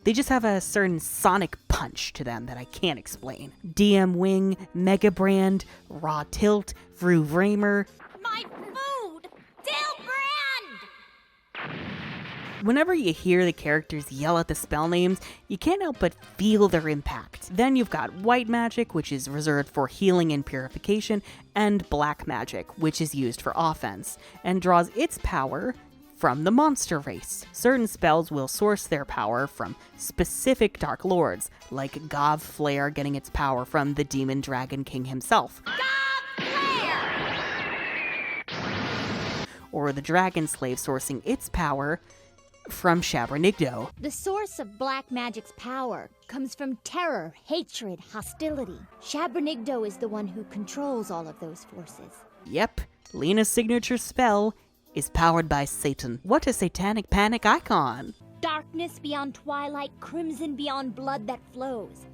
They just have a certain sonic punch to them that I can't explain. DM Wing, Mega Brand, Raw Tilt, Vruvramer. My food! Dill Brand! Whenever you hear the characters yell at the spell names, you can't help but feel their impact. Then you've got white magic, which is reserved for healing and purification, and black magic, which is used for offense, and draws its power from the monster race. Certain spells will source their power from specific Dark Lords, like Gov Flare getting its power from the Demon Dragon King himself. Or the Dragon Slave sourcing its power from Shabranigdo. The source of black magic's power comes from terror, hatred, hostility. Shabranigdo is the one who controls all of those forces. Yep, Lina's signature spell is powered by Satan. What a satanic panic icon! Darkness beyond twilight, crimson beyond blood that flows.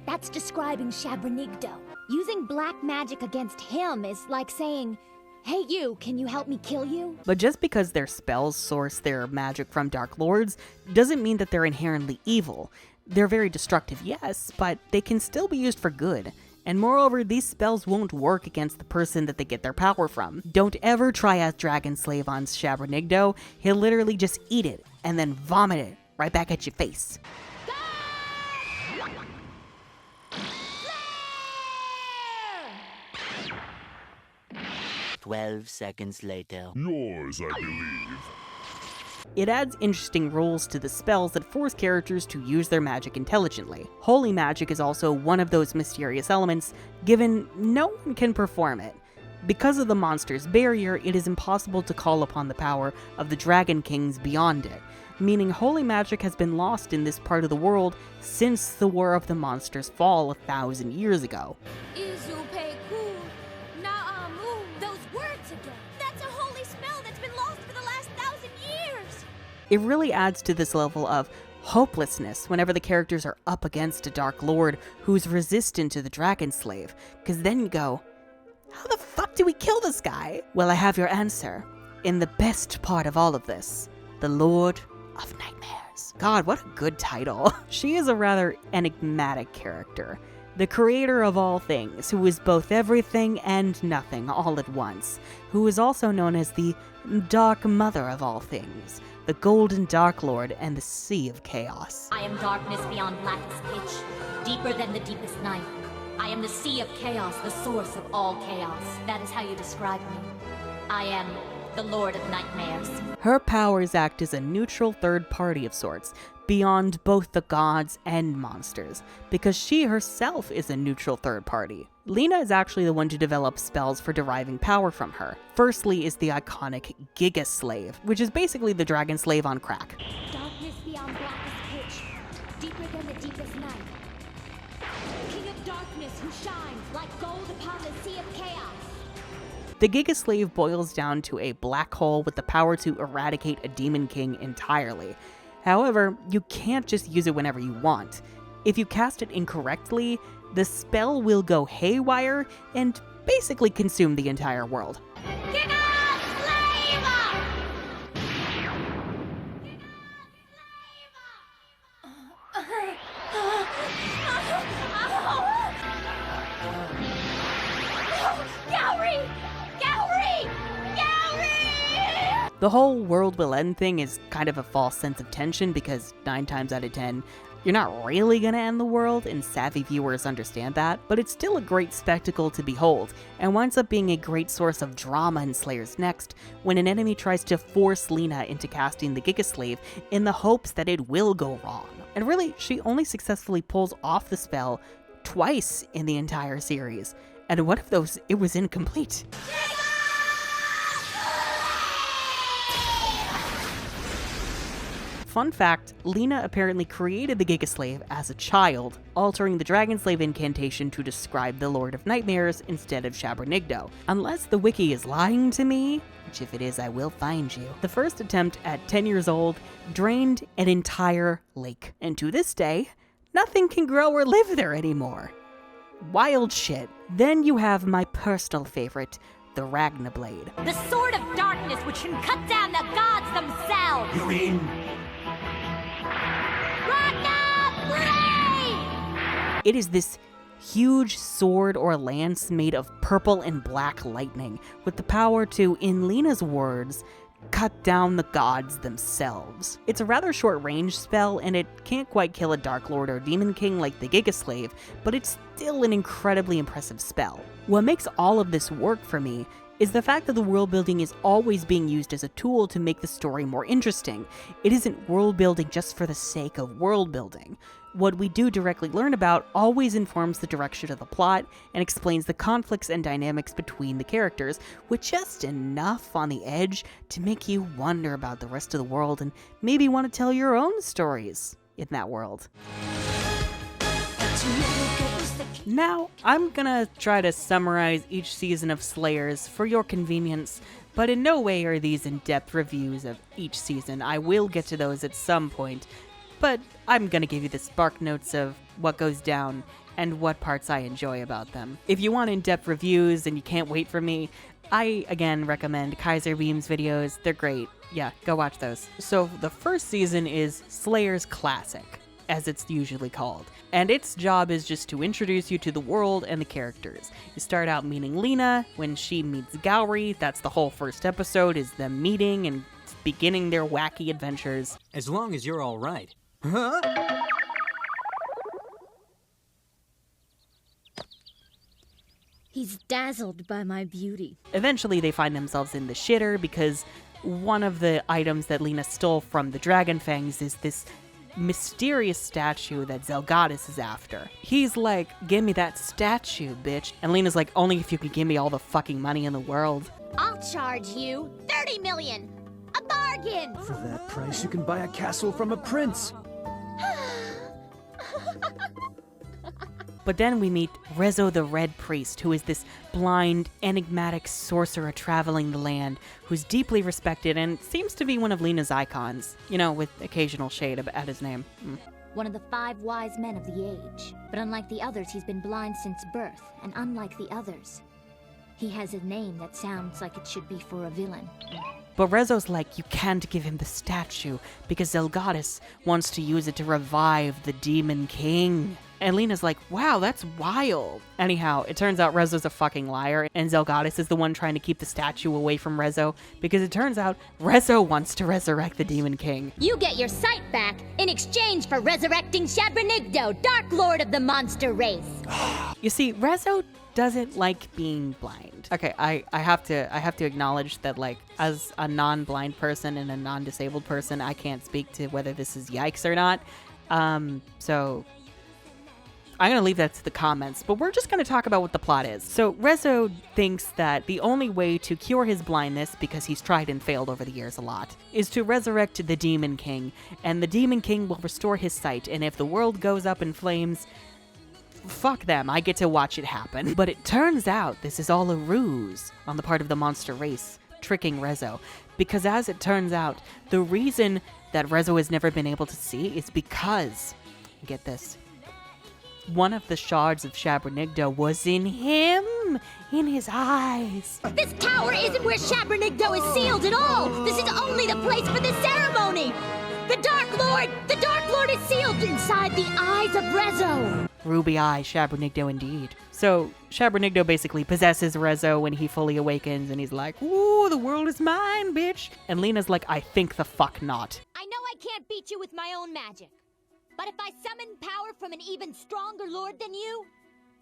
That's describing Shabranigdo. Using black magic against him is like saying, "Hey you, can you help me kill you?" But just because their spells source their magic from Dark Lords doesn't mean that they're inherently evil. They're very destructive, yes, but they can still be used for good. And moreover, these spells won't work against the person that they get their power from. Don't ever try as Dragon Slave on Shabranigdo. He'll literally just eat it and then vomit it right back at your face. 12 seconds later. Yours, I believe. It adds interesting rules to the spells that force characters to use their magic intelligently. Holy magic is also one of those mysterious elements, given no one can perform it. Because of the monster's barrier, it is impossible to call upon the power of the Dragon Kings beyond it, meaning holy magic has been lost in this part of the world since the War of the Monsters' fall 1,000 years ago. Those words again. That's a holy spell that's been lost for the last 1,000 years. It really adds to this level of hopelessness whenever the characters are up against a Dark Lord who's resistant to the Dragon Slave, because then you go, how the fuck do we kill this guy? Well, I have your answer. In the best part of all of this, the Lord of Nightmares. God, what a good title. She is a rather enigmatic character. The creator of all things, who is both everything and nothing all at once, who is also known as the Dark Mother of all things, the Golden Dark Lord and the Sea of Chaos. I am darkness beyond blackest pitch, deeper than the deepest night. I am the Sea of Chaos, the source of all chaos. That is how you describe me. I am the Lord of Nightmares. Her powers act as a neutral third party of sorts, beyond both the gods and monsters, because she herself is a neutral third party. Lina is actually the one to develop spells for deriving power from her. Firstly is the iconic Giga Slave, which is basically the Dragon Slave on crack. Darkness beyond blackest pitch, deeper than the deepest night. King of darkness who shines like gold upon the Sea of Chaos. The Giga Slave boils down to a black hole with the power to eradicate a Demon King entirely. However, you can't just use it whenever you want. If you cast it incorrectly, the spell will go haywire and basically consume the entire world. The whole world will end thing is kind of a false sense of tension because 9 times out of 10, you're not really gonna end the world, and savvy viewers understand that, but it's still a great spectacle to behold, and winds up being a great source of drama in Slayer's Next when an enemy tries to force Lina into casting the Giga Slave in the hopes that it will go wrong. And really, she only successfully pulls off the spell twice in the entire series, and one of those, it was incomplete. Fun fact, Lina apparently created the Giga Slave as a child, altering the Dragon Slave incantation to describe the Lord of Nightmares instead of Shabranigdo. Unless the wiki is lying to me, which if it is, I will find you. The first attempt at 10 years old drained an entire lake, and to this day, nothing can grow or live there anymore. Wild shit. Then you have my personal favorite, the Ragnablade. The sword of darkness which can cut down the gods themselves! You're in. It is this huge sword or lance made of purple and black lightning, with the power to, in Lina's words, cut down the gods themselves. It's a rather short range spell, and it can't quite kill a Dark Lord or Demon King like the Giga Slave, but it's still an incredibly impressive spell. What makes all of this work for me is the fact that the world building is always being used as a tool to make the story more interesting. It isn't world building just for the sake of world building. what we do directly learn about always informs the direction of the plot and explains the conflicts and dynamics between the characters, with just enough on the edge to make you wonder about the rest of the world and maybe want to tell your own stories in that world. Now, I'm gonna try to summarize each season of Slayers for your convenience, but in no way are these in-depth reviews of each season. I will get to those at some point, but I'm gonna give you the spark notes of what goes down and what parts I enjoy about them. If you want in-depth reviews and you can't wait for me, I, again, recommend Kaiser Beam's videos. They're great. Yeah, go watch those. So the first season is Slayers Classic, as it's usually called. And its job is just to introduce you to the world and the characters. You start out meeting Lina when she meets Gowry. That's the whole first episode, is them meeting and beginning their wacky adventures. As long as you're all right. Huh? He's dazzled by my beauty. Eventually they find themselves in the shitter because one of the items that Lina stole from the Dragon Fangs is this mysterious statue that Zelgadis is after. He's like, give me that statue, bitch. And Lina's like, only if you can give me all the fucking money in the world. I'll charge you 30 million. A bargain. For that price, you can buy a castle from a prince. But then we meet Rezo the Red Priest, who is this blind, enigmatic sorcerer traveling the land, who's deeply respected and seems to be one of Lina's icons, you know, with occasional shade at his name. One of the 5 wise men of the age. But unlike the others, he's been blind since birth, and unlike the others, he has a name that sounds like it should be for a villain. But Rezo's like, you can't give him the statue, because Zelgadis wants to use it to revive the Demon King. And Lina's like, wow, that's wild. Anyhow, it turns out Rezo's a fucking liar, and Zelgadis is the one trying to keep the statue away from Rezo, because it turns out Rezo wants to resurrect the Demon King. You get your sight back in exchange for resurrecting Shabranigdo, Dark Lord of the monster race. You see, Rezo doesn't like being blind. Okay, I have to acknowledge that, like, as a non-blind person and a non-disabled person, I can't speak to whether this is yikes or not. So I'm going to leave that to the comments, but we're just going to talk about what the plot is. So Rezo thinks that the only way to cure his blindness, because he's tried and failed over the years a lot, is to resurrect the Demon King, and the Demon King will restore his sight, and if the world goes up in flames, fuck them, I get to watch it happen. But it turns out this is all a ruse on the part of the monster race, tricking Rezo. Because as it turns out, the reason that Rezo has never been able to see is because, get this, one of the shards of Shabranigdo was in him, in his eyes. This tower isn't where Shabranigdo is sealed at all. This is only the place for the ceremony. The Dark Lord is sealed inside the eyes of Rezo. Ruby Eye Shabranigdo indeed. So Shabranigdo basically possesses Rezo when he fully awakens, and he's like, ooh, the world is mine, bitch. And Lina's like, I think the fuck not. I know I can't beat you with my own magic. But if I summon power from an even stronger lord than you,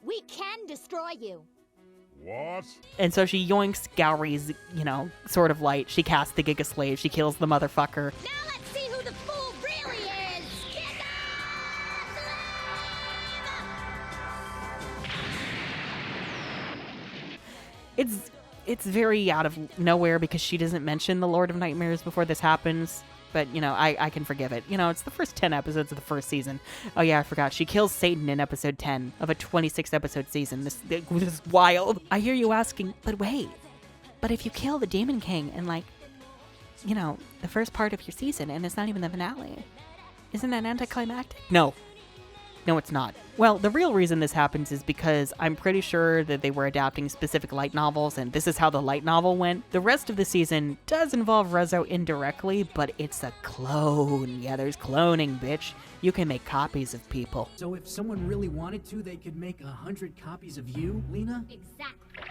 we can destroy you. What? And so she yoinks Gowry's, sword of light. She casts the Giga Slave. She kills the motherfucker. Now let's see who the fool really is. It's very out of nowhere because she doesn't mention the Lord of Nightmares before this happens. But, I can forgive it. It's the first 10 episodes of the first season. Oh, yeah, I forgot. She kills Satan in episode 10 of a 26-episode season. This is wild. I hear you asking, but wait. But if you kill the Demon King in, the first part of your season, and it's not even the finale, isn't that anticlimactic? No, it's not. Well, the real reason this happens is because I'm pretty sure that they were adapting specific light novels, and this is how the light novel went. The rest of the season does involve Rezo indirectly, but it's a clone. Yeah, there's cloning, bitch. You can make copies of people. So if someone really wanted to, they could make 100 copies of you, Lina? Exactly.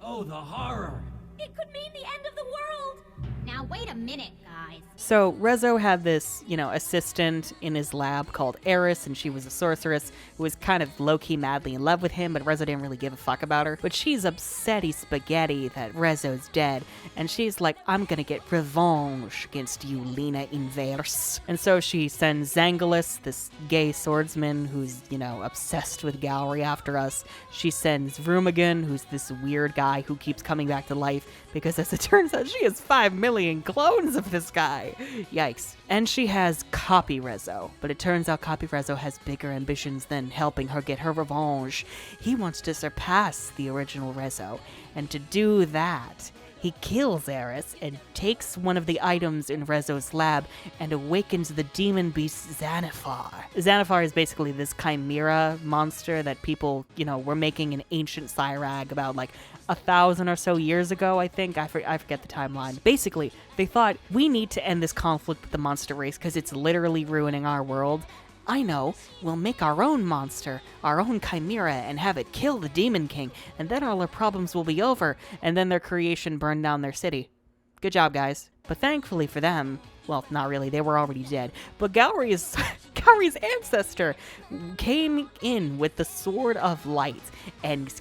Oh, the horror. It could mean the end of the world. Now Now wait a minute, guys. So Rezo had this, assistant in his lab called Eris, and she was a sorceress who was kind of low-key madly in love with him, but Rezo didn't really give a fuck about her. But she's upsetty spaghetti that Rezo's dead, and she's like, I'm gonna get revenge against you, Lina Inverse. And so she sends Zangulis, this gay swordsman who's, obsessed with Gallery after us. She sends Rumagan, who's this weird guy who keeps coming back to life, because as it turns out, she has 5 million clones of this guy. Yikes. And she has Copy Rezo, but it turns out Copy Rezo has bigger ambitions than helping her get her revenge. He wants to surpass the original Rezo, and to do that, he kills Eris and takes one of the items in Rezo's lab and awakens the demon beast Xanathar. Xanathar is basically this chimera monster that people, were making in ancient Cyrag about 1,000 or so years ago, I think. I forget the timeline. Basically, they thought, we need to end this conflict with the monster race because it's literally ruining our world. I know, we'll make our own monster, our own chimera, and have it kill the Demon King, and then all our problems will be over, and then their creation burned down their city. Good job, guys. But thankfully for them, well, not really, they were already dead, but Gallery's ancestor came in with the Sword of Light and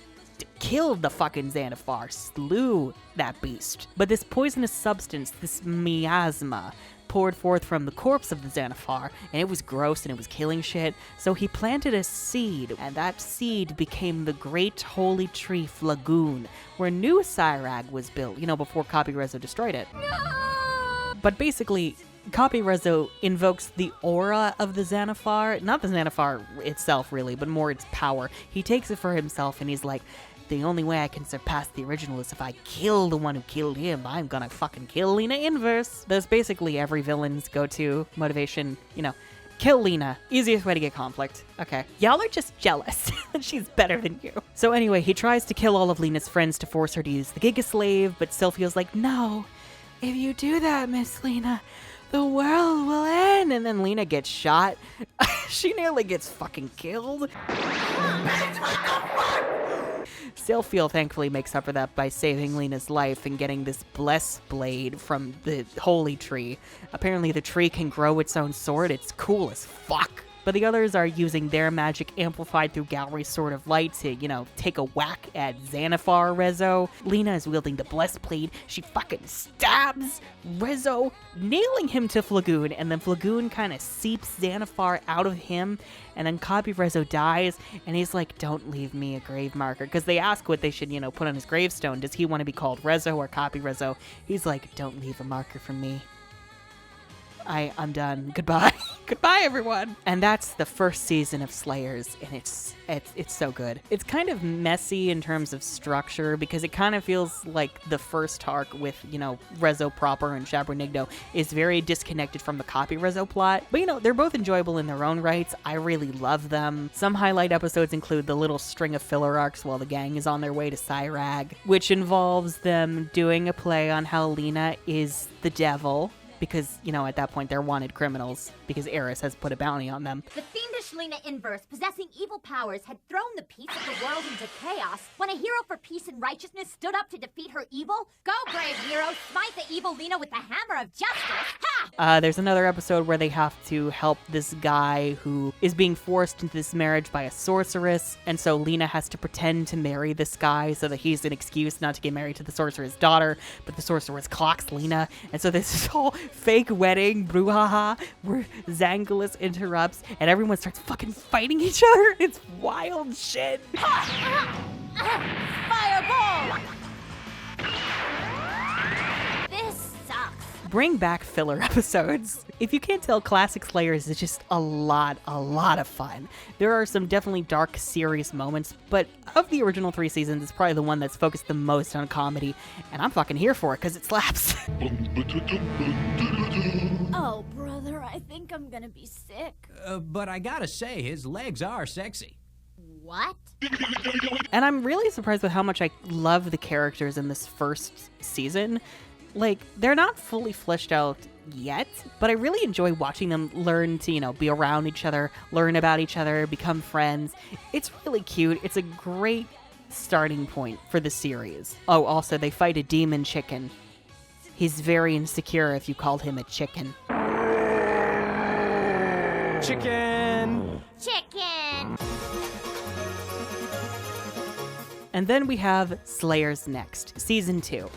killed the fucking Xanathar, slew that beast. But this poisonous substance, this miasma, poured forth from the corpse of the Xanathar, and it was gross and it was killing shit. So he planted a seed, and that seed became the great holy tree Flagoon, where new Cyrag was built, before Copy Rezo destroyed it. No! But basically, Copy Rezo invokes the aura of the Xanathar, not the Xanathar itself really, but more its power. He takes it for himself and he's like, the only way I can surpass the original is if I kill the one who killed him. I'm gonna fucking kill Lina Inverse. That's basically every villain's go-to motivation, kill Lina. Easiest way to get conflict. Okay. Y'all are just jealous that she's better than you. So anyway, he tries to kill all of Lina's friends to force her to use the Giga Slave, but still feels like, no, if you do that, Miss Lina, the world will end. And then Lina gets shot. She nearly gets fucking killed. Silphiel thankfully makes up for that by saving Lina's life and getting this Bless Blade from the Holy Tree. Apparently the tree can grow its own sword. It's cool as fuck. But the others are using their magic amplified through Gallery's Sword of Light to, take a whack at Xanathar Rezo. Lina is wielding the Blessed Blade. She fucking stabs Rezo, nailing him to Flagoon, and then Flagoon kind of seeps Xanathar out of him, and then Copy Rezo dies, and he's like, don't leave me a grave marker, because they ask what they should, put on his gravestone. Does he want to be called Rezo or Copy Rezo? He's like, don't leave a marker for me. I'm done. Goodbye. Goodbye, everyone. And that's the first season of Slayers, and it's so good. It's kind of messy in terms of structure because it kind of feels like the first arc with, Rezo proper and Shabranigno is very disconnected from the Copy Rezo plot. But, they're both enjoyable in their own rights. I really love them. Some highlight episodes include the little string of filler arcs while the gang is on their way to Cyrag, which involves them doing a play on how Lina is the devil. Because, at that point, they're wanted criminals, because Eris has put a bounty on them. The fiendish Lina Inverse, possessing evil powers, had thrown the peace of the world into chaos. When a hero for peace and righteousness stood up to defeat her evil, go, brave hero, smite the evil Lina with the hammer of justice! Ha! There's another episode where they have to help this guy who is being forced into this marriage by a sorceress, and so Lina has to pretend to marry this guy so that he's an excuse not to get married to the sorceress' daughter, but the sorceress clocks Lina, and so this is all fake wedding brouhaha where Zangulis interrupts and everyone starts fucking fighting each other. It's wild shit. Fireball! This sucks. Bring back filler episodes. If you can't tell, Classic Slayers is just a lot of fun. There are some definitely dark, serious moments, but of the original 3 seasons, it's probably the one that's focused the most on comedy, and I'm fucking here for it because it slaps. Oh, brother, I think I'm gonna be sick. But I gotta say, his legs are sexy. What? And I'm really surprised with how much I love the characters in this first season. They're not fully fleshed out yet, but I really enjoy watching them learn to, be around each other, learn about each other, become friends. It's really cute. It's a great starting point for the series. Oh, also, they fight a demon chicken. He's very insecure if you called him a chicken. Chicken! Chicken! And then we have Slayers Next, Season 2.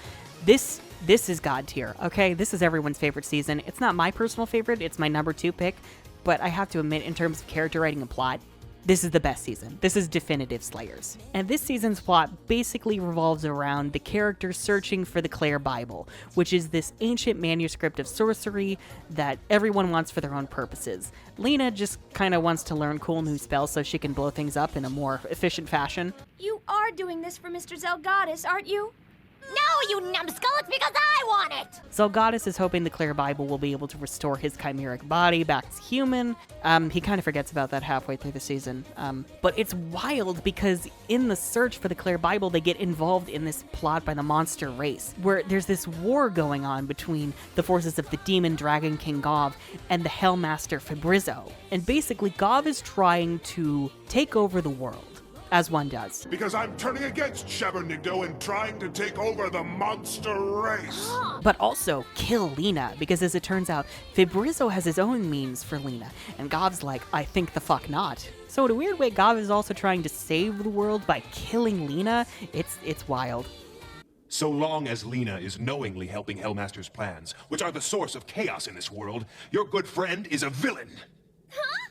This is God tier, okay? This is everyone's favorite season. It's not my personal favorite, it's my number 2 pick, but I have to admit, in terms of character writing and plot, this is the best season. This is definitive Slayers. And this season's plot basically revolves around the characters searching for the Clare Bible, which is this ancient manuscript of sorcery that everyone wants for their own purposes. Lina just kind of wants to learn cool new spells so she can blow things up in a more efficient fashion. You are doing this for Mr. Zelgadis, aren't you? No, you numbskull, it's because I want it! Zelgadis is hoping the Clare Bible will be able to restore his chimeric body back to human. He kind of forgets about that halfway through the season. But it's wild because in the search for the Clare Bible, they get involved in this plot by the monster race, where there's this war going on between the forces of the demon dragon king Gov and the Hellmaster Fabrizzo. And basically, Gov is trying to take over the world, as one does. Because I'm turning against Shabernigdo and trying to take over the monster race. But also kill Lina, because as it turns out, Fabrizzo has his own means for Lina, and Gov's like, I think the fuck not. So in a weird way, Gov is also trying to save the world by killing Lina. It's wild. So long as Lina is knowingly helping Hellmaster's plans, which are the source of chaos in this world, your good friend is a villain. Huh?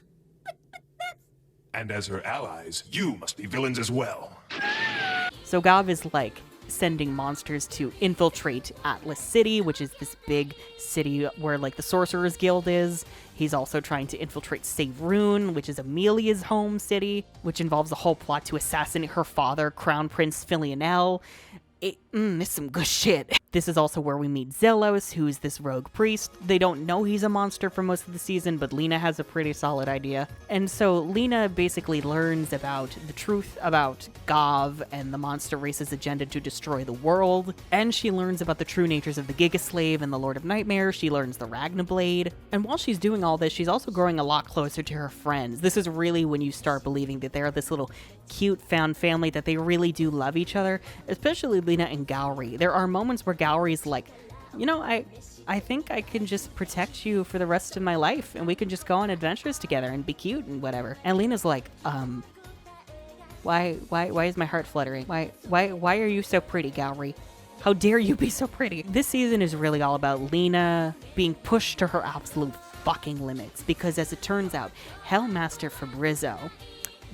And as her allies, you must be villains as well. So Gov is like sending monsters to infiltrate Atlas City, which is this big city where like the Sorcerer's Guild is. He's also trying to infiltrate Sevrun, which is Amelia's home city, which involves a whole plot to assassinate her father, Crown Prince Filionel. It's some good shit. This is also where we meet Zelos, who's this rogue priest. They don't know he's a monster for most of the season, but Lina has a pretty solid idea. And so Lina basically learns about the truth about Gov and the monster race's agenda to destroy the world. And she learns about the true natures of the Gigaslave and the Lord of Nightmare. She learns the Ragnablade. And while she's doing all this, she's also growing a lot closer to her friends. This is really when you start believing that they're this little cute found family, that they really do love each other, especially Lina and Gowry. There are moments where Gowry's like, you know, I think I can just protect you for the rest of my life, and we can just go on adventures together and be cute and whatever. And Lina's like, why is my heart fluttering? Why are you so pretty, Gowry? How dare you be so pretty? This season is really all about Lina being pushed to her absolute fucking limits, because as it turns out, Hellmaster Fabrizzo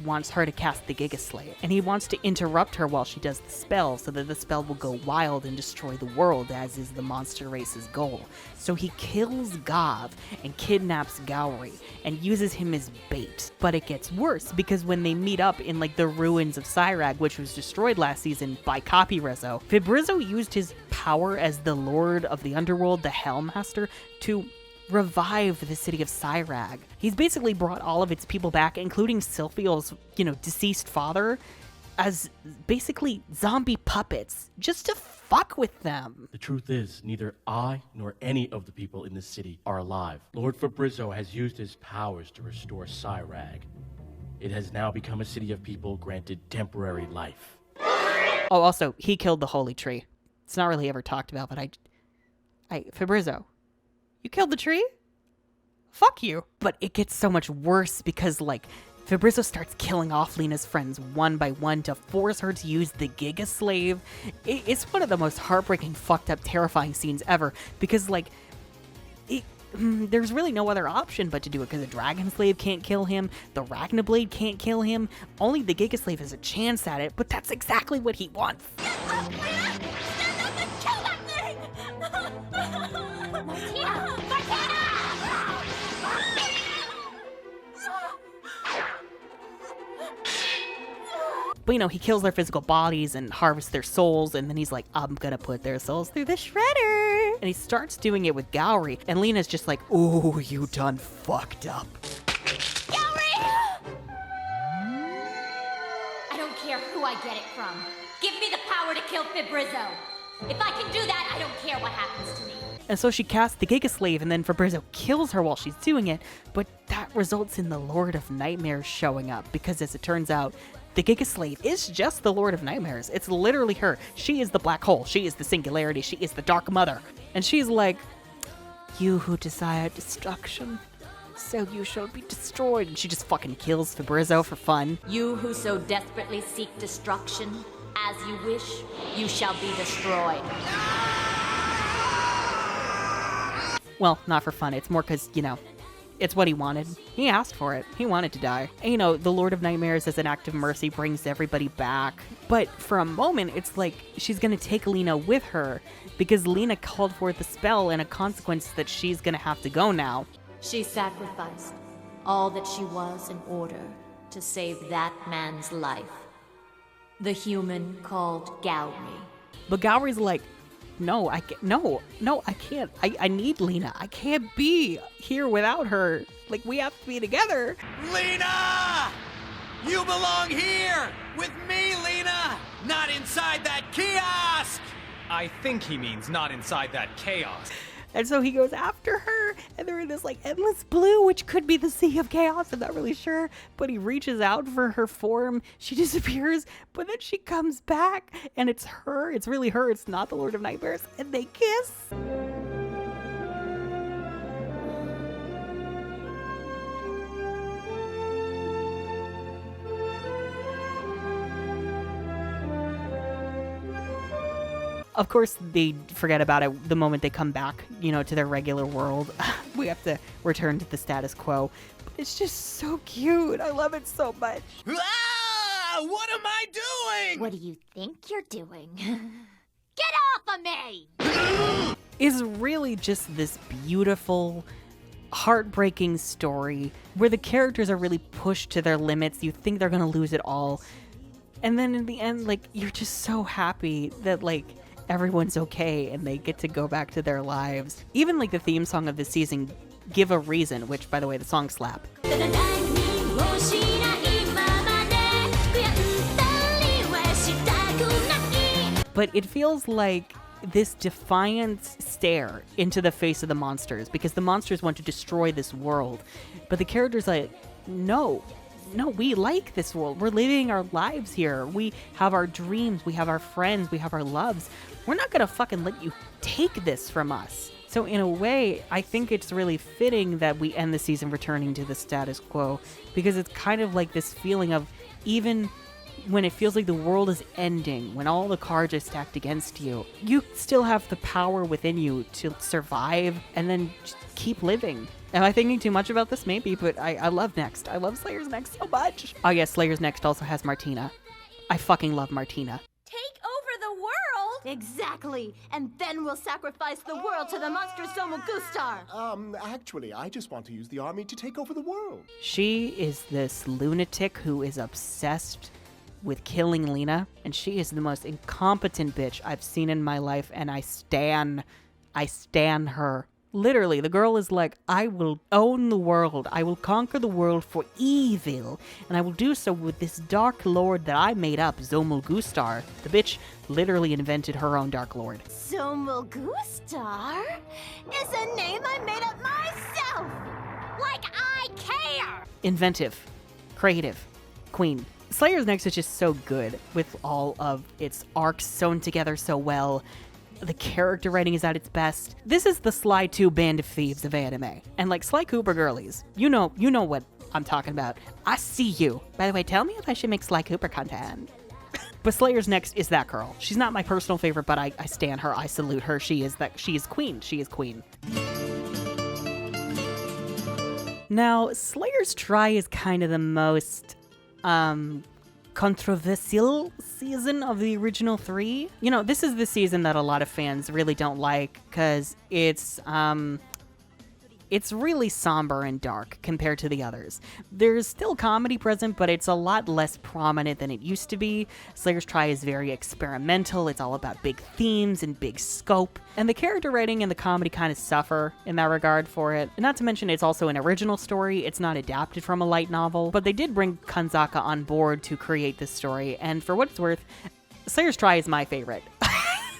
wants her to cast the Gigaslave, and he wants to interrupt her while she does the spell so that the spell will go wild and destroy the world, as is the monster race's goal. So he kills Gov and kidnaps Gowry and uses him as bait. But it gets worse, because when they meet up in like the ruins of Cyrag, which was destroyed last season by Copyrezzo, Fabrizzo used his power as the Lord of the Underworld, the Hellmaster, to revive the city of Cyrag. He's basically brought all of its people back, including Sylphiel's, deceased father, as basically zombie puppets, just to fuck with them. The truth is, neither I nor any of the people in this city are alive. Lord Fabrizzo has used his powers to restore Cyrag. It has now become a city of people granted temporary life. Oh, also, he killed the holy tree. It's not really ever talked about, but Fabrizzo, you killed the tree? Fuck you. But it gets so much worse because, Fabrizzo starts killing off Lina's friends one by one to force her to use the Gigaslave. It's one of the most heartbreaking, fucked up, terrifying scenes ever, because, there's really no other option but to do it, because the Dragon Slave can't kill him, the Ragnablade can't kill him, only the Gigaslave has a chance at it, but that's exactly what he wants. But, he kills their physical bodies and harvests their souls, and then he's like, I'm gonna put their souls through the shredder. And he starts doing it with Gowry, and Lina's just like, ooh, you done fucked up. Gowry! I don't care who I get it from. Give me the power to kill Fabrizzo. If I can do that, I don't care what happens to me. And so she casts the Gigaslave, and then Fabrizzo kills her while she's doing it, but that results in the Lord of Nightmares showing up, because as it turns out, The Giga Slave is just the Lord of Nightmares. It's literally her. She is the black hole. She is the singularity. She is the Dark Mother. And she's like, you who desire destruction, so you shall be destroyed. And she just fucking kills Fabrizio for fun. You who so desperately seek destruction, as you wish, you shall be destroyed. Well, not for fun. It's more because, you know, it's what he wanted. He asked for it. He wanted to die. And, you know, the Lord of Nightmares as an act of mercy brings everybody back. But for a moment, it's like she's going to take Lina with her because Lina called forth the spell and a consequence that she's going to have to go now. She sacrificed all that she was in order to save that man's life. The human called Gowry. But Gowry's like, no, I can't. No, I can't. I need Lina. I can't be here without her. Like, we have to be together. Lina! You belong here! With me, Lina! Not inside that kiosk! I think he means not inside that chaos. And so he goes after her, and they're in this like endless blue, which could be the Sea of Chaos. I'm not really sure. But he reaches out for her form. She disappears, but then she comes back, and it's her. It's really her. It's not the Lord of Nightmares. And they kiss. Of course, they forget about it the moment they come back, you know, to their regular world. We have to return to the status quo. But it's just so cute. I love it so much. Ah! What am I doing? What do you think you're doing? Get off of me! Is really just this beautiful, heartbreaking story where the characters are really pushed to their limits. You think they're going to lose it all. And then in the end, like, you're just so happy that, like, everyone's okay and they get to go back to their lives. Even like the theme song of the season, Give a Reason, which by the way, the song slap. But it feels like this defiant stare into the face of the monsters because the monsters want to destroy this world. But the characters are like, no, we like this world. We're living our lives here. We have our dreams. We have our friends. We have our loves. We're not going to fucking let you take this from us. So in a way, I think it's really fitting that we end the season returning to the status quo because it's kind of like this feeling of even when it feels like the world is ending, when all the cards are stacked against you, you still have the power within you to survive and then just keep living. Am I thinking too much about this? Maybe, but I love Next. I love Slayer's Next so much. Oh yes, Slayer's Next also has Martina. I fucking love Martina. Take over the world? Exactly. And then we'll sacrifice the world to the monster Zomo Gustar. Actually, I just want to use the army to take over the world. She is this lunatic who is obsessed with killing Lina, and she is the most incompetent bitch I've seen in my life, and I stan her. Literally, the girl is like, I will own the world. I will conquer the world for evil. And I will do so with this dark lord that I made up, Zomo Gustar. The bitch literally invented her own dark lord. Zomo Gustar is a name I made up myself. Like I care! Inventive. Creative. Queen. Slayer's Next is just so good with all of its arcs sewn together so well. The character writing is at its best. This is the Sly 2 Band of Thieves of anime. And like Sly Cooper girlies, you know what I'm talking about. I see you. By the way, tell me if I should make Sly Cooper content. But Slayer's Next is that girl. She's not my personal favorite, but I stan her. I salute her. She is queen. She is queen. Now, Slayer's Try is kind of the most controversial season of the original 3. You know, this is the season that a lot of fans really don't like because it's really somber and dark compared to the others. There's still comedy present, but it's a lot less prominent than it used to be. Slayer's Try is very experimental. It's all about big themes and big scope. And the character writing and the comedy kind of suffer in that regard for it. And not to mention, it's also an original story. It's not adapted from a light novel. But they did bring Kanzaka on board to create this story. And for what it's worth, Slayer's Try is my favorite.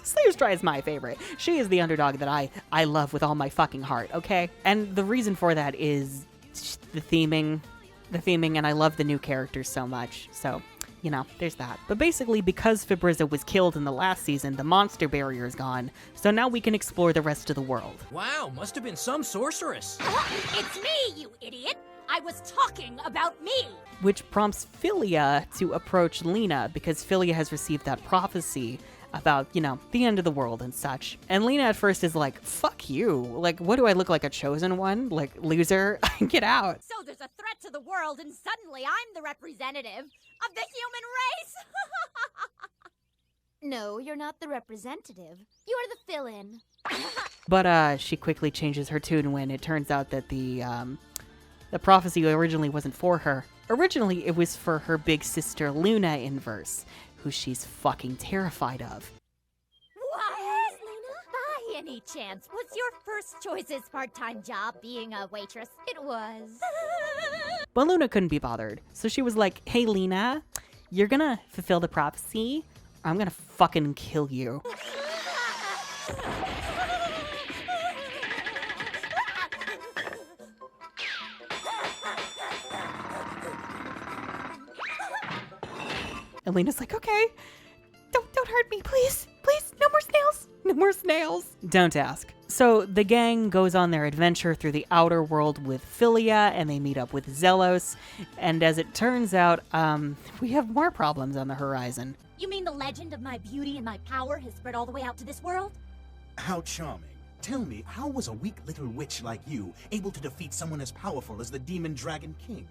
Slayer's Try is my favorite. She is the underdog that I love with all my fucking heart, okay? And the reason for that is the theming, and I love the new characters so much. So you know, there's that. But basically, because Fabrizio was killed in the last season, the monster barrier is gone, so now we can explore the rest of the world. Wow, must have been some sorceress. It's me, you idiot! I was talking about me! Which prompts Philia to approach Lina, because Philia has received that prophecy about, you know, the end of the world and such. And Lina at first is like, fuck you. Like, what do I look like, a chosen one? Like, loser? Get out. So there's a threat to the world, and suddenly I'm the representative of the human race! No, you're not the representative. You're the fill-in. But she quickly changes her tune when it turns out that the prophecy originally wasn't for her. Originally, it was for her big sister Luna in verse, who she's fucking terrified of. What? By any chance, was your first choice's part-time job being a waitress? It was. But Luna couldn't be bothered, so she was like, hey Lina, you're gonna fulfill the prophecy, or I'm gonna fucking kill you. And Lena's like, okay, don't hurt me, please. Please, no more snails. No more snails. Don't ask. So the gang goes on their adventure through the outer world with Philia, and they meet up with Zelos. And as it turns out, we have more problems on the horizon. You mean the legend of my beauty and my power has spread all the way out to this world? How charming. Tell me, how was a weak little witch like you able to defeat someone as powerful as the Demon Dragon King?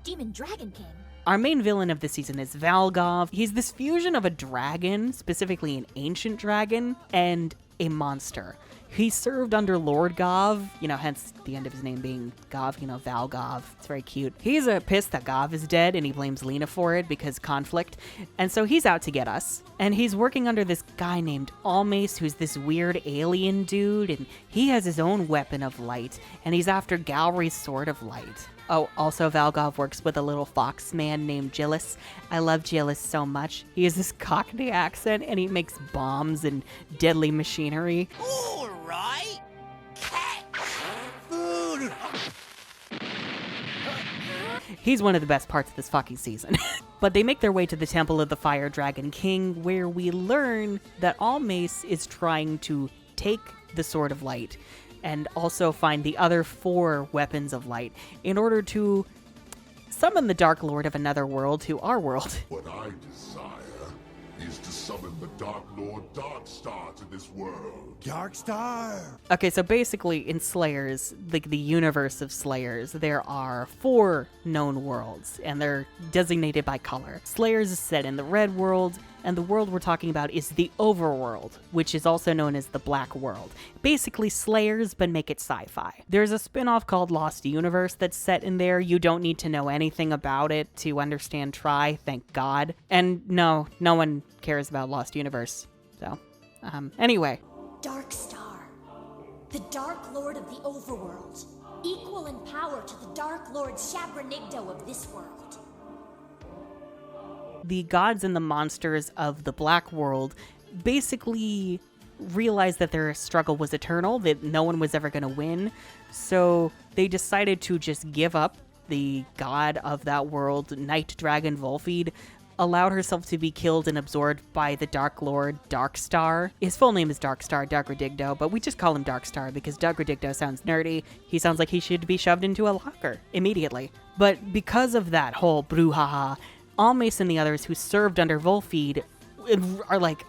Demon Dragon King? Our main villain of the season is Valgov. He's this fusion of a dragon, specifically an ancient dragon, and a monster. He served under Lord Gov, you know, hence the end of his name being Gov, you know, Valgov. It's very cute. He's pissed that Gov is dead, and he blames Lina for it because conflict. And so he's out to get us. And he's working under this guy named Almace, who's this weird alien dude, and he has his own weapon of light, and he's after Galry's sword of light. Oh, also Valgov works with a little fox man named Gillis. I love Gillis so much. He has this Cockney accent, and he makes bombs and deadly machinery. All right. Cat food. He's one of the best parts of this fucking season. But they make their way to the Temple of the Fire Dragon King, where we learn that Almace is trying to take the Sword of Light and also find the other 4 weapons of light in order to summon the Dark Lord of another world to our world. What I desire is to summon the Dark Lord Darkstar to this world. Darkstar! Okay, so basically in Slayers, the universe of Slayers, there are 4 known worlds, and they're designated by color. Slayers is set in the red world, and the world we're talking about is the overworld, which is also known as the Black World. Basically Slayers, but make it sci-fi. There's a spin-off called Lost Universe that's set in there. You don't need to know anything about it to understand Tri, thank God. And no one cares about Lost Universe. So, anyway. Darkstar, the Dark Lord of the Overworld, equal in power to the Dark Lord Shabranigdo of this world. The gods and the monsters of the Black World basically realized that their struggle was eternal, that no one was ever going to win, so they decided to just give up. The god of that world, Night Dragon Volfeed, allowed herself to be killed and absorbed by the Dark Lord, Darkstar. His full name is Darkstar Dugraddigdo, but we just call him Darkstar because Dugraddigdo sounds nerdy. He sounds like he should be shoved into a locker immediately. But because of that whole brouhaha, Almace and the others who served under Volfeed are like,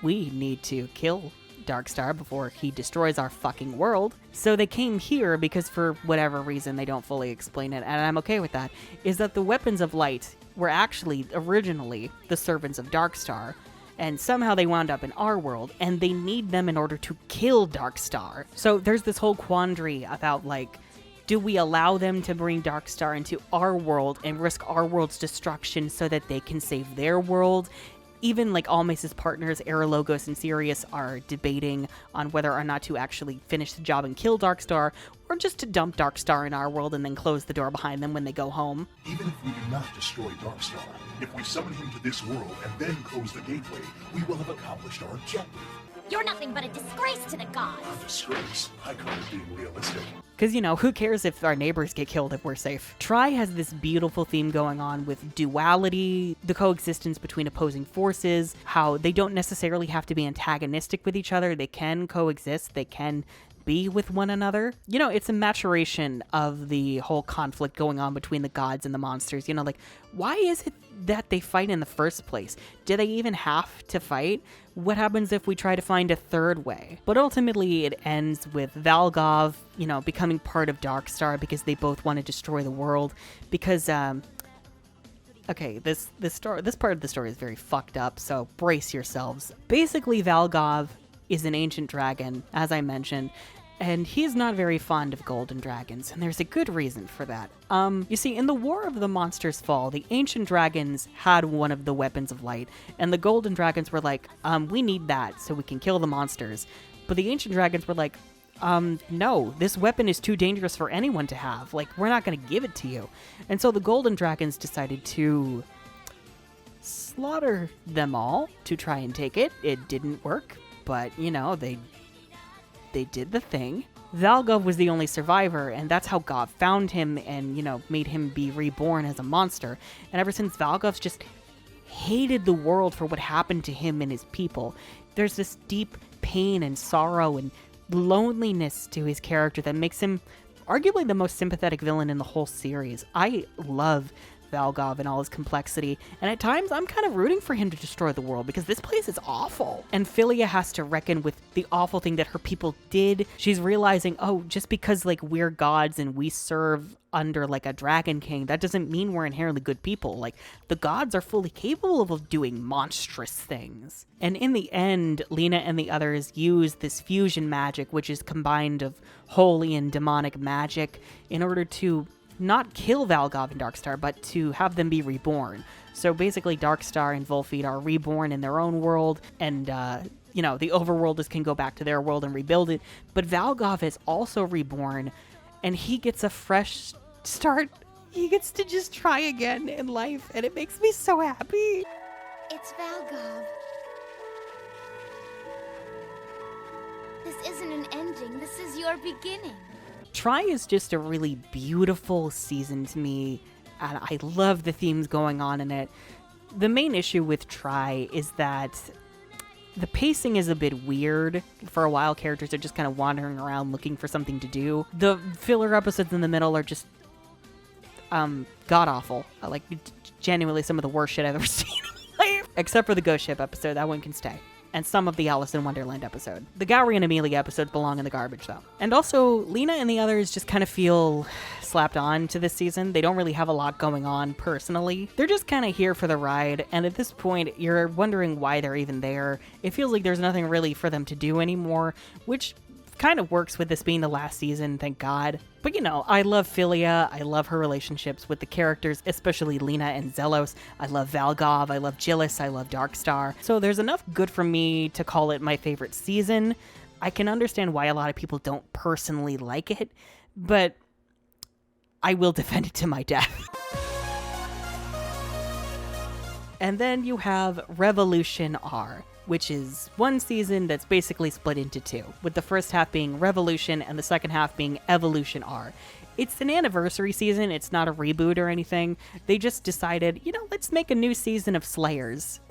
we need to kill Darkstar before he destroys our fucking world. So they came here because for whatever reason, they don't fully explain it, and I'm okay with that, is that the weapons of light were actually originally the servants of Darkstar, and somehow they wound up in our world, and they need them in order to kill Darkstar. So there's this whole quandary about, like, do we allow them to bring Darkstar into our world and risk our world's destruction so that they can save their world? Even like Almace's partners, Aerologos and Sirius, are debating on whether or not to actually finish the job and kill Darkstar, or just to dump Darkstar in our world and then close the door behind them when they go home. Even if we do not destroy Darkstar, if we summon him to this world and then close the gateway, we will have accomplished our objective. You're nothing but a disgrace to the gods. Disgrace. I call it being realistic. Because, who cares if our neighbors get killed if we're safe? Tri has this beautiful theme going on with duality, the coexistence between opposing forces, how they don't necessarily have to be antagonistic with each other. They can coexist. They can be with one another. It's a maturation of the whole conflict going on between the gods and the monsters. Why is it that they fight in the first place? Do they even have to fight? What happens if we try to find a third way? But ultimately it ends with Valgov, becoming part of Darkstar because they both want to destroy the world. Because, okay, this part of the story is very fucked up, so brace yourselves. Basically, Valgov is an ancient dragon, as I mentioned, and he's not very fond of golden dragons, and there's a good reason for that. You see, in the War of the Monsters Fall, the ancient dragons had one of the weapons of light, and the golden dragons were like, we need that so we can kill the monsters. But the ancient dragons were like, no, this weapon is too dangerous for anyone to have. We're not going to give it to you. And so the golden dragons decided to slaughter them all to try and take it. It didn't work. But, they did the thing. Valgov was the only survivor, and that's how God found him and, made him be reborn as a monster. And ever since, Valgov's just hated the world for what happened to him and his people. There's this deep pain and sorrow and loneliness to his character that makes him arguably the most sympathetic villain in the whole series. I love Valgov and all his complexity, and at times I'm kind of rooting for him to destroy the world because this place is awful. And Philia has to reckon with the awful thing that her people did. She's realizing, just because we're gods and we serve under a dragon king, that doesn't mean we're inherently good people. The gods are fully capable of doing monstrous things. And in the end, Lina and the others use this fusion magic, which is combined of holy and demonic magic, in order to not kill Valgov and Darkstar, but to have them be reborn. So basically Darkstar and Volfeed are reborn in their own world, and the overworlders can go back to their world and rebuild it. But Valgov is also reborn, and he gets a fresh start. He gets to just try again in life, and it makes me so happy. It's Valgov. This isn't an ending, this is your beginning. Tri is just a really beautiful season to me, and I love the themes going on in it. The main issue with Tri is that the pacing is a bit weird. For a while, characters are just kind of wandering around looking for something to do. The filler episodes in the middle are just god-awful. Genuinely some of the worst shit I've ever seen in my life. Except for the Ghost Ship episode, that one can stay. And some of the Alice in Wonderland episode. The Gowry and Amelia episodes belong in the garbage, though. And also, Lina and the others just kind of feel slapped on to this season. They don't really have a lot going on personally. They're just kind of here for the ride, and at this point, you're wondering why they're even there. It feels like there's nothing really for them to do anymore, which kind of works with this being the last season, thank God. But I love Philia. I love her relationships with the characters, especially Lina and Zelos. I love Valgov. I love Gillis. I love Darkstar. So there's enough good for me to call it my favorite season. I can understand why a lot of people don't personally like it, but I will defend it to my death. And then you have Revolution R, which is one season that's basically split into two, with the first half being Revolution and the second half being Evolution R. It's an anniversary season, it's not a reboot or anything. They just decided, let's make a new season of Slayers.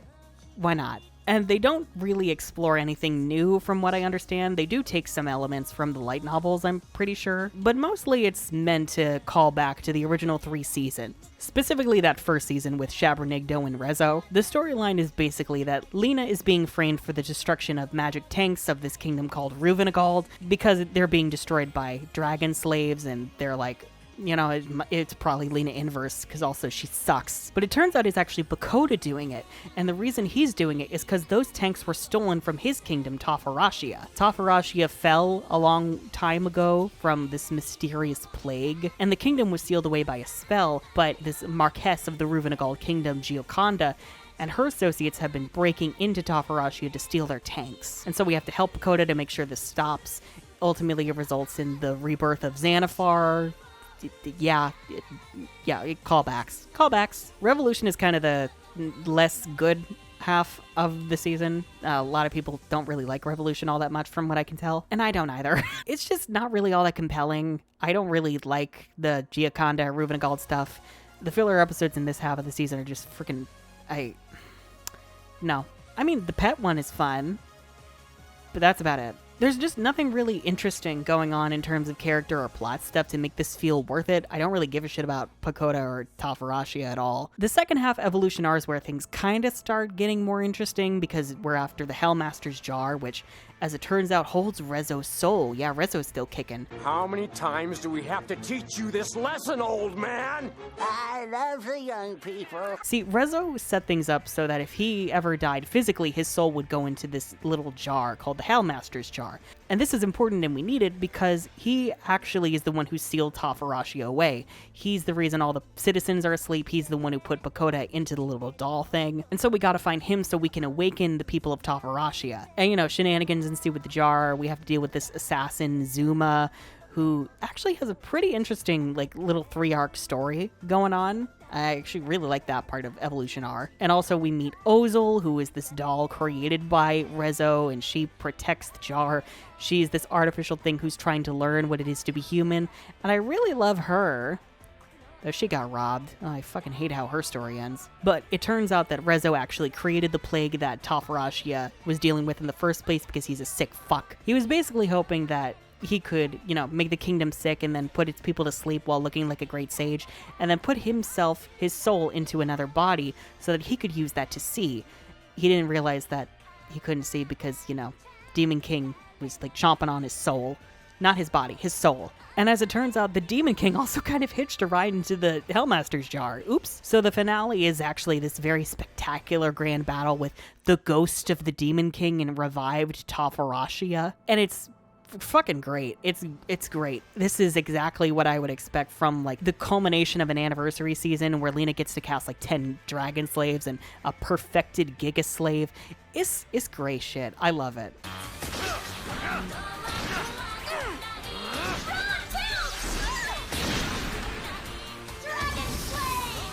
Why not? And they don't really explore anything new from what I understand. They do take some elements from the light novels, I'm pretty sure. But mostly it's meant to call back to the original 3 seasons. Specifically that first season with Shabranigdo and Rezo. The storyline is basically that Lina is being framed for the destruction of magic tanks of this kingdom called Ruvengard because they're being destroyed by dragon slaves, and they're like, it's probably Lina inverse, because also she sucks. But it turns out it's actually Bakoda doing it, and the reason he's doing it is because those tanks were stolen from his kingdom, Tafarashia. Tafarashia fell a long time ago from this mysterious plague, and the kingdom was sealed away by a spell, but this Marquess of the Ruvengard kingdom, Gioconda, and her associates have been breaking into Tafarashia to steal their tanks. And so we have to help Bakoda to make sure this stops. Ultimately, it results in the rebirth of Xanathar. Callbacks. Revolution is kind of the less good half of the season. A lot of people don't really like Revolution all that much from what I can tell, and I don't either. It's just not really all that compelling. I don't really like the Gioconda, Ruvengard stuff. The filler episodes in this half of the season are just freaking... No. I mean, the pet one is fun, but that's about it. There's just nothing really interesting going on in terms of character or plot stuff to make this feel worth it. I don't really give a shit about Pagoda or Tafarashia at all. The second half, Evolution R, is where things kind of start getting more interesting because we're after the Hellmaster's Jar, which, as it turns out, holds Rezo's soul. Yeah, Rezo's still kicking. How many times do we have to teach you this lesson, old man? I love the young people. See, Rezo set things up so that if he ever died physically, his soul would go into this little jar called the Hellmaster's Jar. And this is important and we need it because he actually is the one who sealed Tafarashia away. He's the reason all the citizens are asleep. He's the one who put Pagoda into the little doll thing. And so we gotta find him so we can awaken the people of Tafarashia. And you know, shenanigans ensue with the jar. We have to deal with this assassin, Zuma, who actually has a pretty interesting, like, little 3-arc story going on. I actually really like that part of Evolution R. And also we meet Ozil, who is this doll created by Rezo, and she protects the jar. She's this artificial thing who's trying to learn what it is to be human, and I really love her. Though she got robbed. Oh, I fucking hate how her story ends. But it turns out that Rezo actually created the plague that Tafarashia was dealing with in the first place because he's a sick fuck. He was basically hoping that he could, you know, make the kingdom sick and then put its people to sleep while looking like a great sage, and then put himself, his soul, into another body so that he could use that to see. He didn't realize that he couldn't see because, you know, Demon King was like chomping on his soul. Not his body, his soul. And as it turns out, the Demon King also kind of hitched a ride into the Hellmaster's Jar. Oops. So the finale is actually this very spectacular grand battle with the ghost of the Demon King and revived Tafarashia. And it's fucking great. It's great. This is exactly what I would expect from like the culmination of an anniversary season where Lina gets to cast like 10 dragon slaves and a perfected Giga slave. It's great shit. I love it.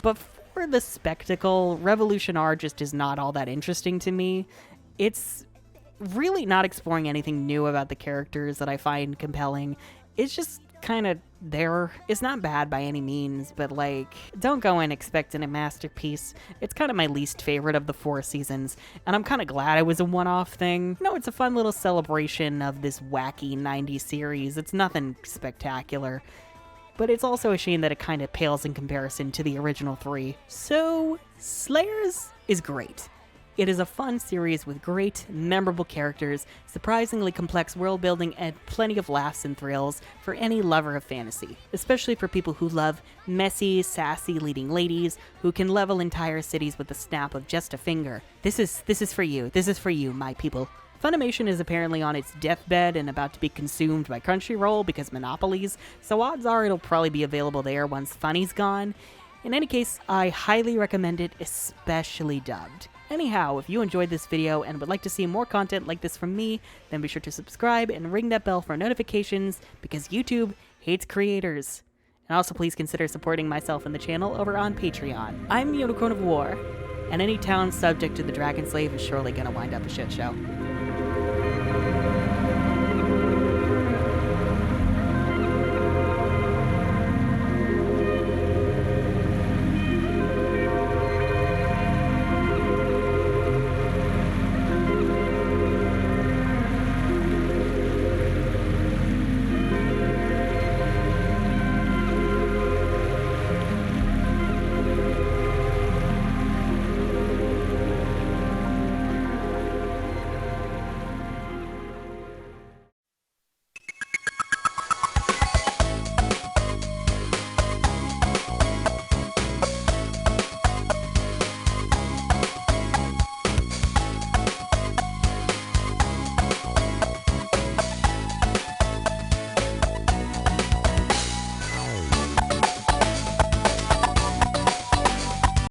But for the spectacle, Revolution R just is not all that interesting to me. It's really not exploring anything new about the characters that I find compelling. It's just kind of there. It's not bad by any means, but like, don't go in expecting a masterpiece. It's kind of my least favorite of the 4 seasons, and I'm kind of glad it was a one-off thing. You know, it's a fun little celebration of this wacky 90s series. It's nothing spectacular, but it's also a shame that it kind of pales in comparison to the original 3. So, Slayers is great. It is a fun series with great, memorable characters, surprisingly complex world building, and plenty of laughs and thrills for any lover of fantasy, especially for people who love messy, sassy leading ladies who can level entire cities with the snap of just a finger. This is for you. This is for you, my people. Funimation is apparently on its deathbed and about to be consumed by Crunchyroll because monopolies, so odds are it'll probably be available there once Funny's gone. In any case, I highly recommend it, especially dubbed. Anyhow, if you enjoyed this video and would like to see more content like this from me, then be sure to subscribe and ring that bell for notifications because YouTube hates creators. And also please consider supporting myself and the channel over on Patreon. I'm Unicorn of War, and any town subject to the Dragon Slave is surely gonna wind up a shit show.